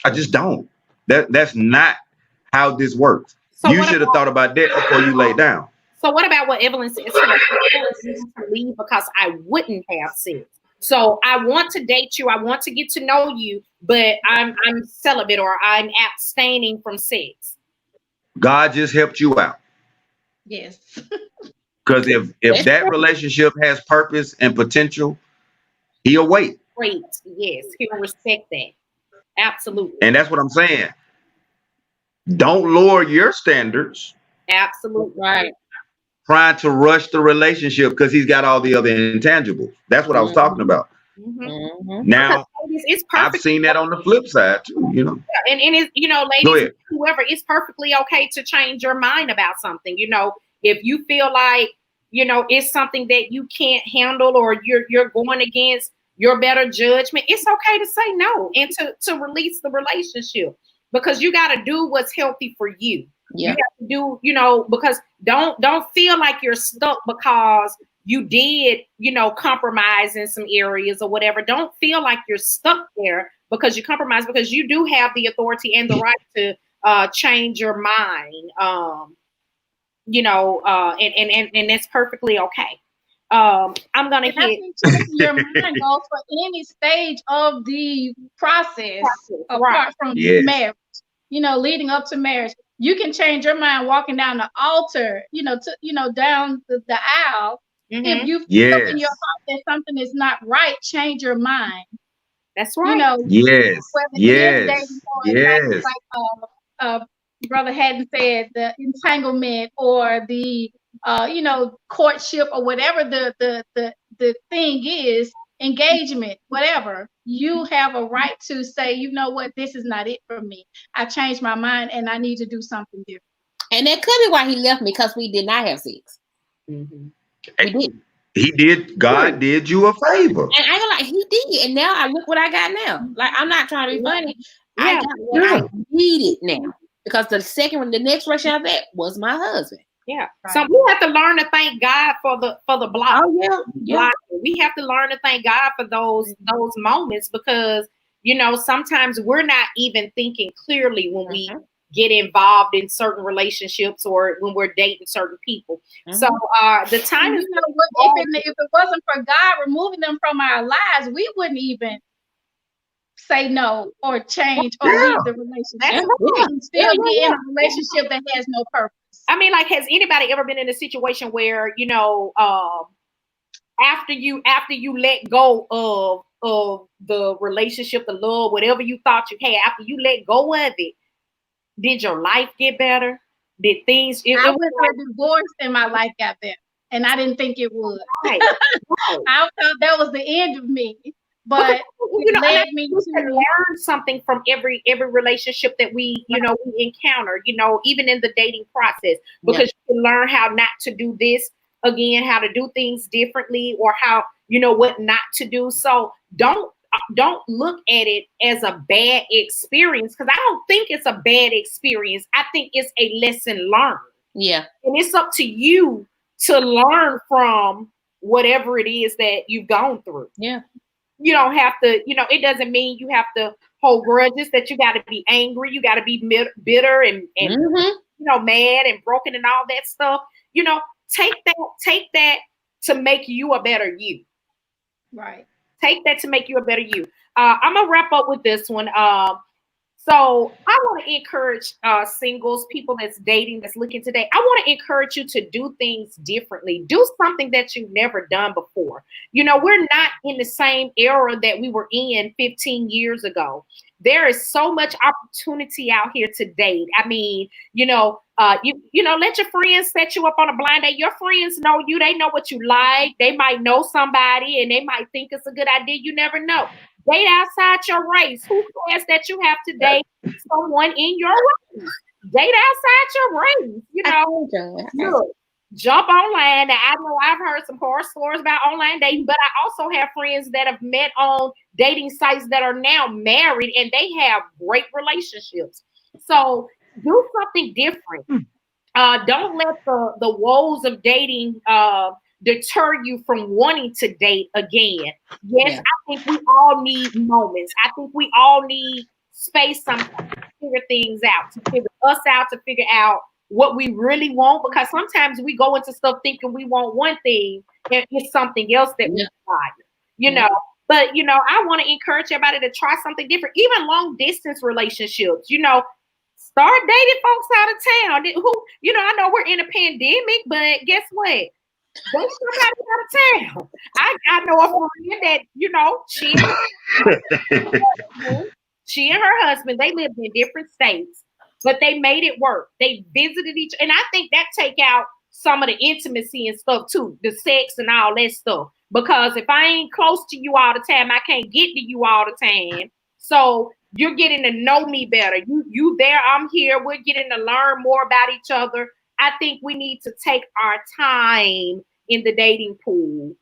I just don't. That's not how this works. So you should have thought about that before you lay down. So what about what Evelyn says? To leave because I wouldn't have sex. So I want to date you. I want to get to know you, but I'm celibate or I'm abstaining from sex. God just helped you out. Yes. Because if that relationship has purpose and potential, he'll wait. Great. Yes, he'll respect that. Absolutely. And that's what I'm saying. Don't lower your standards. Absolutely. Right. Trying to rush the relationship because he's got all the other intangibles. That's what I was talking about. Now, it's I've seen that on the flip side too, you know. Yeah, and it's, you know, ladies, whoever, it's perfectly okay to change your mind about something. You know, if you feel like, you know, it's something that you can't handle or you're going against your better judgment, it's okay to say no and to release the relationship because you got to do what's healthy for you. Yeah. You have to do, you know, because don't feel like you're stuck because you did, you know, compromise in some areas or whatever. Don't feel like you're stuck there because you compromise, because you do have the authority and the right to change your mind. You know, and that's perfectly okay. I'm gonna hit your mind goes for any stage of the process apart from marriage. You know, leading up to marriage. You can change your mind walking down the altar, you know, down the aisle. If you feel in your heart that something is not right, change your mind. That's right. You know, like Brother Haddon said, the entanglement or the you know, courtship or whatever the thing is, engagement, whatever, you have a right to say, you know what, this is not it for me. I changed my mind and I need to do something different. And that could be why he left me, because we did not have sex. We did. He did. God did you a favor. And I like he did. And now I look what I got now. Like, I'm not trying to be funny. I got what I needed now. Because the next relation of that was my husband. Yeah. Right. So we have to learn to thank God for the block. Oh yeah. We have to learn to thank God for those moments, because, you know, sometimes we're not even thinking clearly when we get involved in certain relationships or when we're dating certain people. So the time is, you know, if it wasn't for God removing them from our lives, we wouldn't even say no or change or leave the relationship. We can still be in a relationship that has no purpose. I mean, like, has anybody ever been in a situation where, you know, after you let go of of the relationship, the love, whatever you thought you had, after you let go of it, did your life get better? Did things? I went through a divorce and my life got better, and I didn't think it would. Right. I thought that was the end of me, but you know, led me to learn something from every relationship that we encounter. Even in the dating process, because you can learn how not to do this again, how to do things differently, or how what not to do. So don't look at it as a bad experience, because I don't think it's a bad experience. I think it's a lesson learned. Yeah. And it's up to you to learn from whatever it is that you've gone through. Yeah. You don't have to, it doesn't mean you have to hold grudges, that you got to be angry, you got to be bitter and mad and broken and all that stuff. Take that to make you a better you. Right. Take that to make you a better you. I'm gonna wrap up with this one. So I want to encourage singles, people that's dating, that's looking today. I want to encourage you to do things differently. Do something that you've never done before. We're not in the same era that we were in 15 years ago. There is so much opportunity out here to date. I mean, let your friends set you up on a blind date. Your friends know you. They know what you like. They might know somebody and they might think it's a good idea. You never know. Date outside your race. Who says that you have to date someone in your race? Date outside your race. Look, jump online. Now, I know I've heard some horror stories about online dating, but I also have friends that have met on dating sites that are now married and they have great relationships. So do something different. Don't let the woes of dating deter you from wanting to date again. Yes, I think we all need moments. I think we all need space sometimes to figure things out, to figure out what we really want, because sometimes we go into stuff thinking we want one thing and it's something else that we desire, But I want to encourage everybody to try something different, even long distance relationships, start dating folks out of town who, I know we're in a pandemic, but guess what? Date somebody out of town. I know a friend that, she and her husband, they lived in different states, but they made it work. They visited each, and I think that take out some of the intimacy and stuff too, the sex and all that stuff. Because if I ain't close to you all the time, I can't get to you all the time. So you're getting to know me better. You there, I'm here. We're getting to learn more about each other. I think we need to take our time in the dating pool.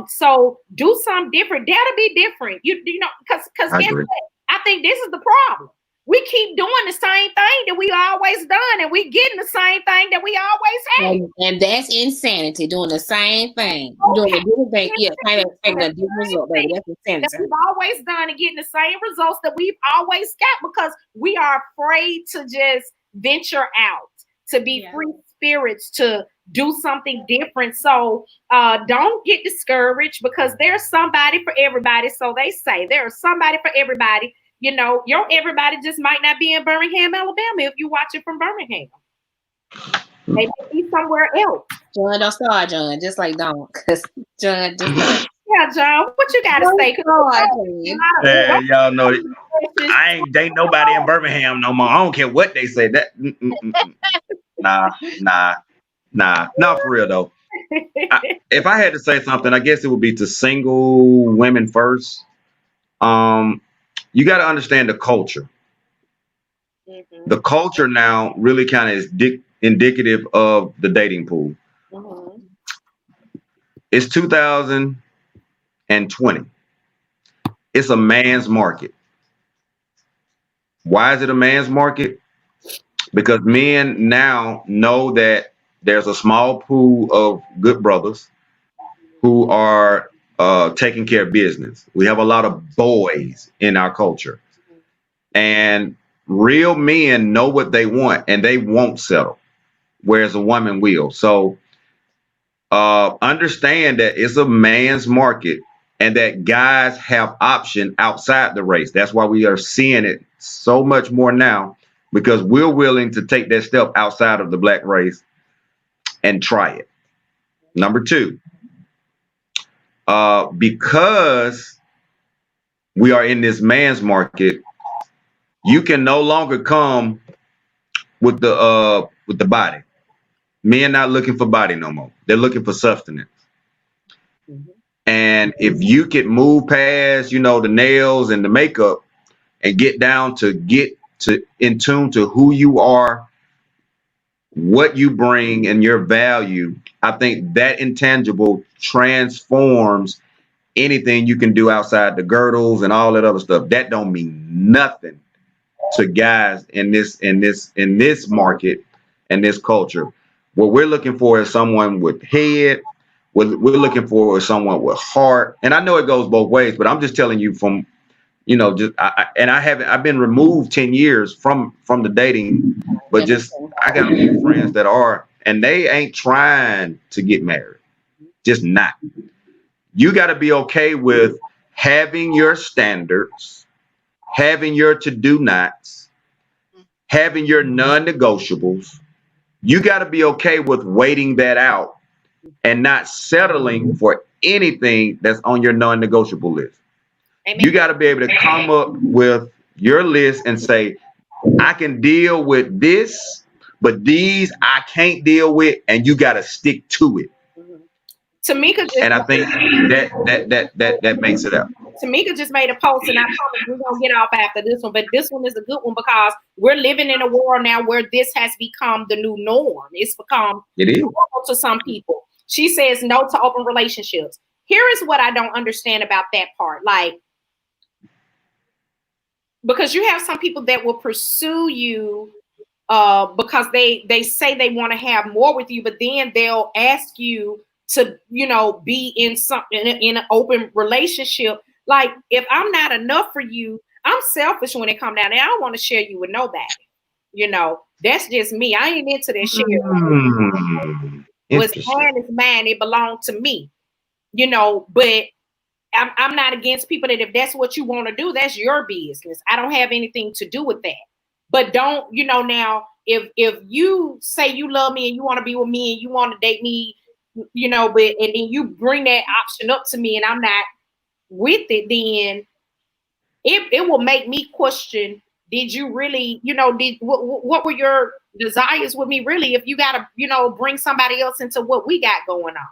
So do something different. That'll be different. Because guess what? I think this is the problem. We keep doing the same thing that we always done, and we getting the same thing that we always had. And that's insanity. Doing the same thing, doing a different thing, kind of expecting a different result, baby. That's insanity. That we've always done and getting the same results that we've always got, because we are afraid to just venture out, to be free spirits, to do something different. So don't get discouraged, because there's somebody for everybody. So they say there's somebody for everybody. Your everybody just might not be in Birmingham, Alabama if you watch it from Birmingham. They may be somewhere else. John, don't start, John. Just like don't. Because John, just yeah, John, what you got to say? Yeah, y'all know it. I ain't date nobody in Birmingham no more. I don't care what they say. That Nah, for real though. If I had to say something, I guess it would be to single women first. You got to understand the culture. Mm-hmm. The culture now really kind of is indicative of the dating pool. Mm-hmm. It's 2020. It's a man's market. Why is it a man's market? Because men now know that there's a small pool of good brothers who are taking care of business. We have a lot of boys in our culture, and real men know what they want and they won't settle, whereas a woman will. So understand that it's a man's market and that guys have option outside the race. That's why we are seeing it so much more now, because we're willing to take that step outside of the black race and try it. Number two, because we are in this man's market, you can no longer come with the body. Men not looking for body no more. They're looking for sustenance. Mhm. And if you could move past, you know, the nails and the makeup and get in tune to who you are, what you bring and your value, I think that intangible transforms anything you can do outside the girdles and all that other stuff. That don't mean nothing to guys in this market and this culture. What we're looking for is someone with head. What we're looking for is someone with heart. And I know it goes both ways, but I'm just telling you from, you know, just I've been removed 10 years from the dating, but just I got a few friends that are, and they ain't trying to get married. Just not. You got to be okay with having your standards, having your to-do nots, having your non-negotiables. You got to be okay with waiting that out and not settling for anything that's on your non-negotiable list. Amen. You got to be able to come up with your list and say, I can deal with this, but these I can't deal with, and you got to stick to it. Tamika just, And I think that makes it up. Tamika just made a post, and I promise we're gonna get off after this one, but this one is a good one because we're living in a world now where this has become the new norm. It's become normal to some people. She says no to open relationships. Here is what I don't understand about that part. Like, because you have some people that will pursue you because they say they want to have more with you, but then they'll ask you to, you know, be in an open relationship. Like, if I'm not enough for you, I'm selfish when it comes down there. I don't want to share you with nobody. You know, that's just me. I ain't into that shit. What's mine is mine. It belongs to me. You know, but I'm not against people that if that's what you want to do, that's your business. I don't have anything to do with that. But don't, you know, now if you say you love me and you want to be with me and you want to date me, you know, but and then you bring that option up to me and I'm not with it, then it will make me question, did you really, you know, what were your desires with me really if you gotta, you know, bring somebody else into what we got going on?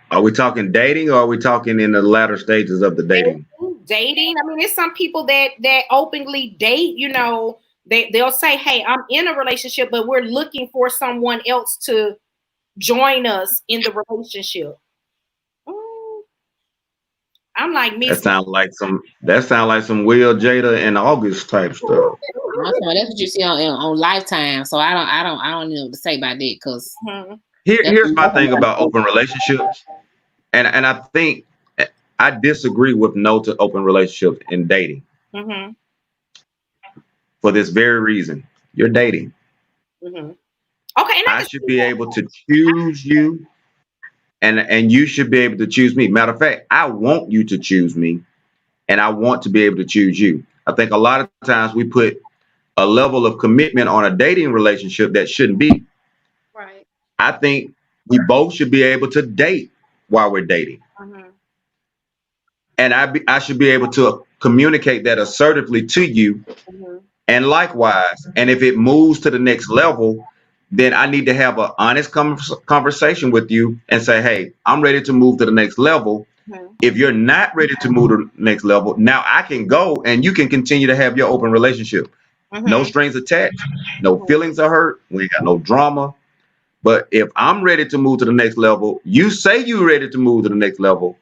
Are we talking dating or are we talking in the latter stages of the dating? Dating. I mean, there's some people that openly date, you know, they'll say, hey, I'm in a relationship, but we're looking for someone else to join us in the relationship. I'm like, that sounds like some Will, Jada, and August type stuff. That's what you see on Lifetime. So I don't know what to say about that because here's my thing about open relationships, and I think I disagree with no to open relationships in dating. Mm-hmm. For this very reason, you're dating. Mm-hmm. Okay, and I should be able to choose you, and you should be able to choose me. Matter of fact, I want you to choose me, and I want to be able to choose you. I think a lot of times we put a level of commitment on a dating relationship that shouldn't be. Right. I think we both should be able to date while we're dating. Mm-hmm. And I should be able to communicate that assertively to you, mm-hmm. and likewise. And if it moves to the next level, then I need to have an honest conversation with you and say, hey, I'm ready to move to the next level. Mm-hmm. If you're not ready to move to the next level, now I can go and you can continue to have your open relationship. Mm-hmm. No strings attached, no feelings are hurt. We ain't got no drama. But if I'm ready to move to the next level, you say you're ready to move to the next level,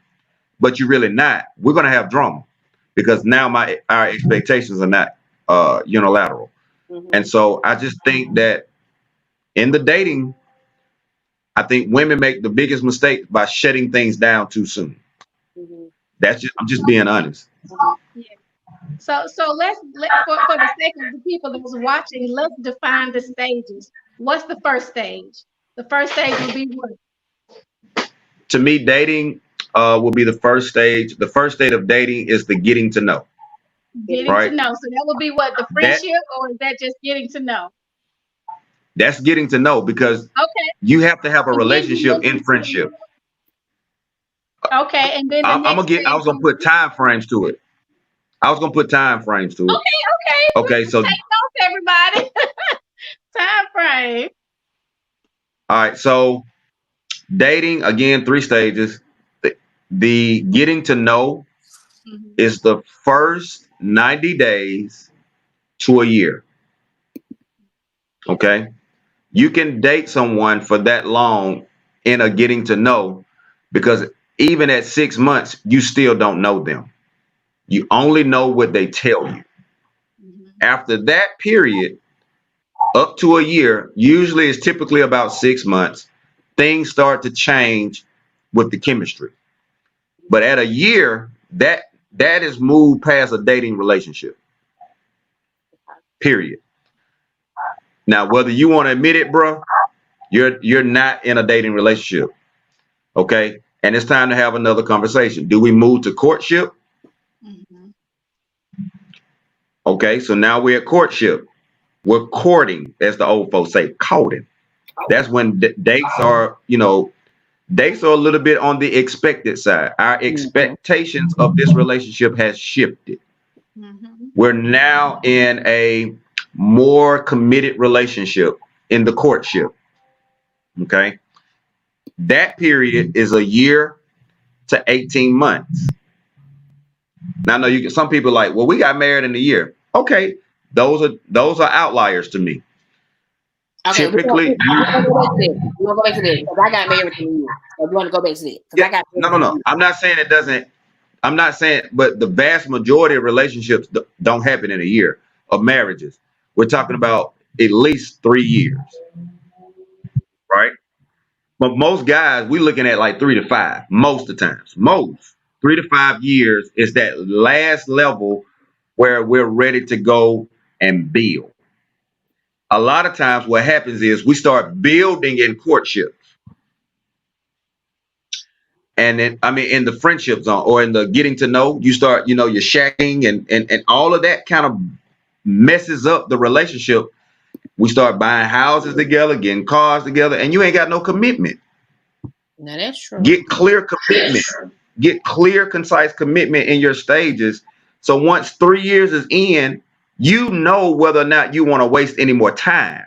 but you're really not, we're going to have drama because now our expectations are not unilateral. Mm-hmm. And so I just think that in the dating, I think women make the biggest mistake by shutting things down too soon. Mm-hmm. I'm just being honest. Mm-hmm. Yeah. So let's for the sake of the people that's watching, let's define the stages. What's the first stage? The first stage would be what? To me, dating will be the first stage. The first stage of dating is the getting to know. Getting to know. So that would be what, the friendship, or is that just getting to know? That's getting to know because you have to have a relationship in friendship. Okay, and then the I'm next gonna get. I was gonna put time frames to it. Okay, Okay, so take notes, everybody. Time frame. all right, so dating again, 3 stages. The getting to know Mhm. is the first 90 days to a year. Okay, you can date someone for that long in a getting to know, because even at 6 months, you still don't know them. You only know what they tell you. Mhm. After that period, up to a year, usually it's typically about 6 months, things start to change with the chemistry. But at a year, that is moved past a dating relationship. Period. Now, whether you want to admit it, bro, you're not in a dating relationship. Okay. And it's time to have another conversation. Do we move to courtship? Mhm. Okay. So now we're at courtship. We're courting, as the old folks say, courting. That's when dates are, dates are a little bit on the expected side. Our expectations of this relationship has shifted. Mhm. We're now in a more committed relationship in the courtship. Okay. That period is a year to 18 months. Now I know some people are like, well, we got married in a year. Okay, those are outliers to me. Okay, Typically, we're gonna go back to that. We're gonna go back to that because I got married in a year. So we want to go back to that because yeah, I got no, married no, in a no. year. I'm not saying it doesn't. I'm not saying, but the vast majority of relationships don't happen in a year of marriages. We're talking about at least 3 years, right? But most guys, we're looking at like 3 to 5 most of the times. Most 3 to 5 years is that last level where we're ready to go and build. A lot of times what happens is we start building in courtship. And then, I mean, in the friendship zone or in the getting to know, you start, you're shacking and all of that kind of messes up the relationship. We start buying houses together, getting cars together, and you ain't got no commitment. No, that's true. Get clear commitment. Get clear, concise commitment in your stages. So once 3 years is in, you know whether or not you want to waste any more time.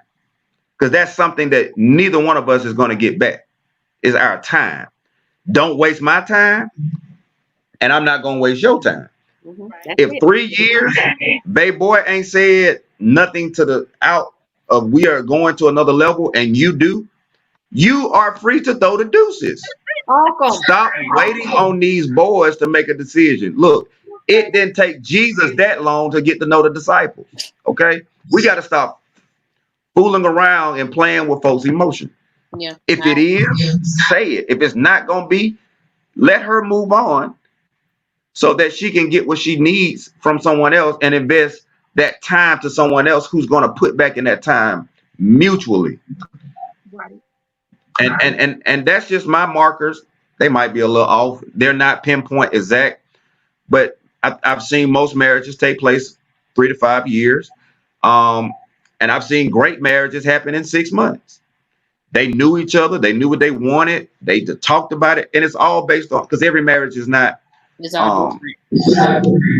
Because that's something that neither one of us is going to get back, is our time. Don't waste my time, and I'm not going to waste your time. That's If it. 3 years, babe boy ain't said nothing to the out of we are going to another level, and you do, you are free to throw the deuces. Awesome. Stop waiting on these boys to make a decision. Look, it didn't take Jesus that long to get to know the disciples. Okay, we got to stop fooling around and playing with folks' emotion. Yeah. If it is, say it. If it's not gonna be, let her move on so that she can get what she needs from someone else and invest that time to someone else who's gonna put back in that time mutually. Right. And that's just my markers. They might be a little off. They're not pinpoint exact, but I've seen most marriages take place 3 to 5 years. And I've seen great marriages happen in 6 months. They knew each other. They knew what they wanted. They talked about it, and it's all based on, because every marriage is not It's all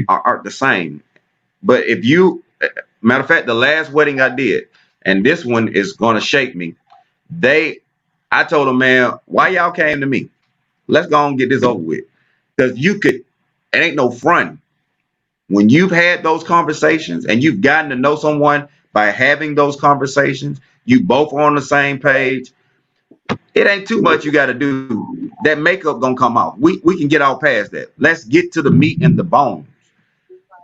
are the same. But if you, matter of fact, the last wedding I did, and this one is gonna shake me. I told them, man, why y'all came to me? Let's go and get this over with, because it ain't no front. When you've had those conversations and you've gotten to know someone by having those conversations, you both are on the same page. It ain't too much you got to do. That makeup gonna come off. We can get all past that. Let's get to the meat and the bones.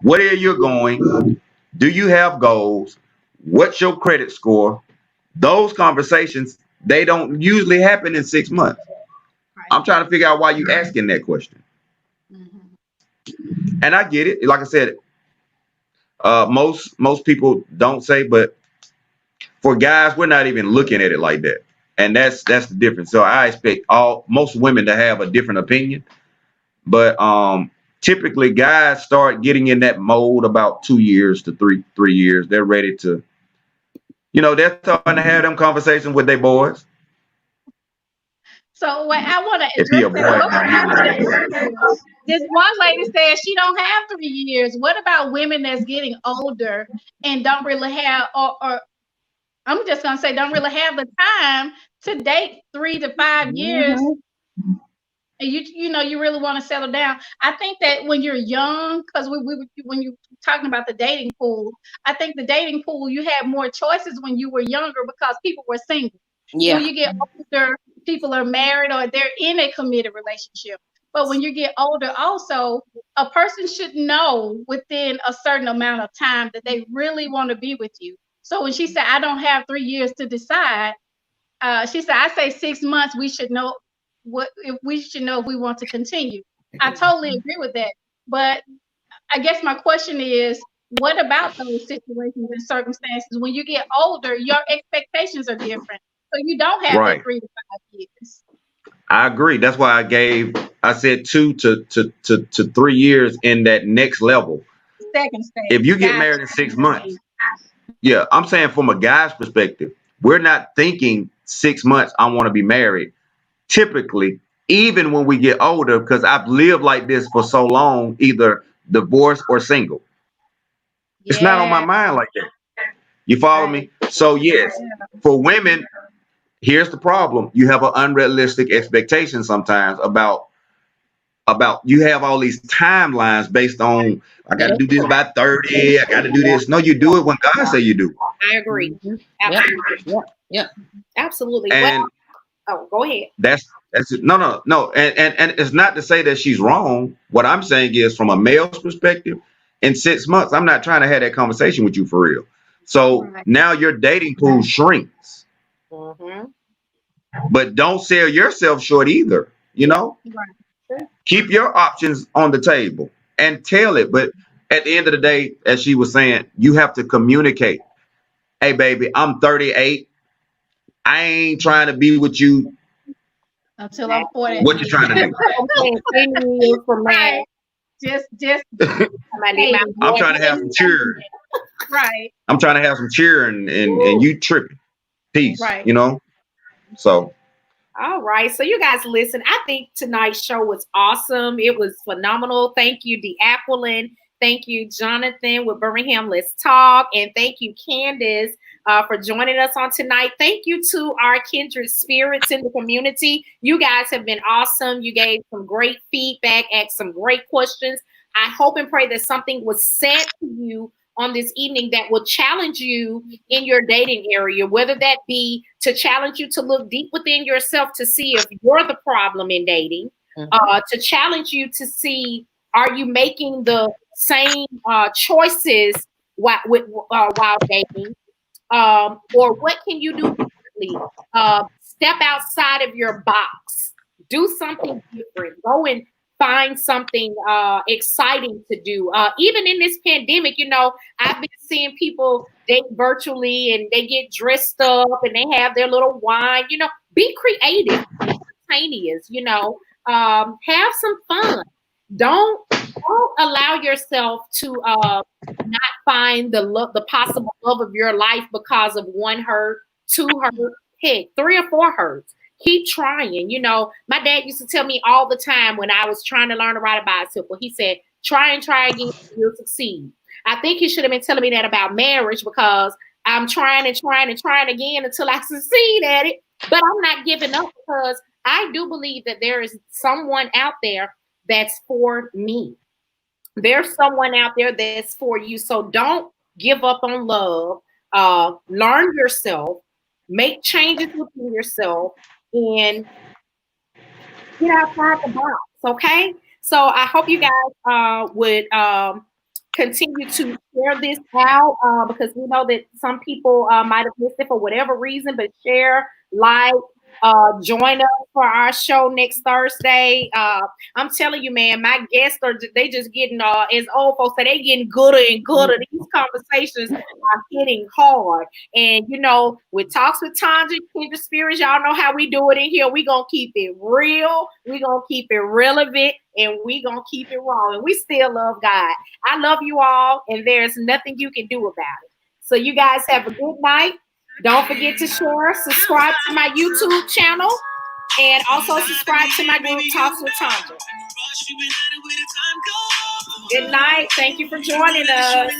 Where you're going? Do you have goals? What's your credit score? Those conversations, they don't usually happen in 6 months. I'm trying to figure out why you asking that question. Mhm. And I get it. Like I said, most people don't say, but for guys, we're not even looking at it like that. And that's the difference. So I expect most women to have a different opinion. But typically guys start getting in that mode about 2 years to 3 years. They're ready to, they're starting to have them conversations with their boys. So what I want to If he a address boy, this one lady says she don't have 3 years. What about women that's getting older and don't really have, or I'm just gonna say don't really have the time to date 3 to 5 years? And you know you really want to settle down. I think that when you're young, because when you talking about the dating pool, I think the dating pool you had more choices when you were younger because people were single. Yeah. When you get older, people are married or they're in a committed relationship. But when you get older, also a person should know within a certain amount of time that they really want to be with you. So when she said, "I don't have 3 years to decide," she said, "I say 6 months. We should know if we want to continue." I totally agree with that. But I guess my question is, what about those situations and circumstances when you get older, your expectations are different. So you don't have right. that 3 to 5 years. I agree. That's why I said 2 to 3 years in that next level. Second stage. If you get married in 6 months, yeah, I'm saying from a guy's perspective, we're not thinking 6 months, I want to be married. Typically, even when we get older, because I've lived like this for so long, either divorced or single. Yeah. It's not on my mind like that. You follow me? So yes, for women, here's the problem. You have an unrealistic expectation sometimes about you have all these timelines based on I got to do this by 30. I got to do this. No, you do it when God say you do. I agree. Absolutely. Yep. Absolutely. And go ahead. That's it. No. And it's not to say that she's wrong. What I'm saying is from a male's perspective, in 6 months, I'm not trying to have that conversation with you for real. So now your dating pool shrinks. But don't sell yourself short either, you know? Keep your options on the table and tell it. But at the end of the day, as she was saying, you have to communicate. Hey, baby, I'm 38. I ain't trying to be with you until I'm 40. What you trying to do? Right. Just I'm trying to have some cheering. Right. I'm trying to have some cheering and you tripping. Peace. Right. You know? So all right. So you guys listen. I think tonight's show was awesome. It was phenomenal. Thank you, D'Aquilin. Thank you, Jonathan with Birmingham Let's Talk. And thank you, Candace, for joining us on tonight. Thank you to our kindred spirits in the community. You guys have been awesome. You gave some great feedback, asked some great questions. I hope and pray that something was said to you on this evening that will challenge you in your dating area, whether that be to challenge you to look deep within yourself to see if you're the problem in dating, to challenge you to see, are you making the same choices while dating, or what can you do differently? Step outside of your box, do something different, go and find something exciting to do. Even in this pandemic, you know, I've been seeing people date virtually and they get dressed up and they have their little wine, you know, be creative, spontaneous, you know, have some fun. Don't allow yourself to not find the possible love of your life because of 1 hurt, 2 hurt, heck, 3 or 4 hurts. Keep trying. You know, my dad used to tell me all the time when I was trying to learn to ride a bicycle, he said, try and try again, you'll succeed. I think he should have been telling me that about marriage because I'm trying and trying and trying again until I succeed at it. But I'm not giving up because I do believe that there is someone out there that's for me. There's someone out there that's for you. So don't give up on love. Learn yourself, make changes within yourself, and get outside the box. Okay. So I hope you guys would continue to share this out because we know that some people might have missed it for whatever reason, but share, like, join us for our show next Thursday. I'm telling you, man, my guests they just getting as old folks say, they getting gooder and gooder. These conversations are hitting hard. And you know, with Talks with Tanja, Kindred Spirits, y'all know how we do it in here. We gonna keep it real, we gonna keep it relevant, and we gonna keep it raw. And we still love God. I love you all, and there's nothing you can do about it. So you guys have a good night. Don't forget to share, subscribe to my YouTube channel, And also subscribe to my group, Talks with Tanja. Good night. Thank you for joining us.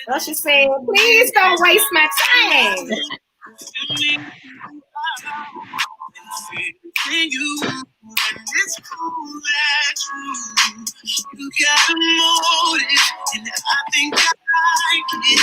Usher said, please don't waste my time. You got a motive, and I think I like it.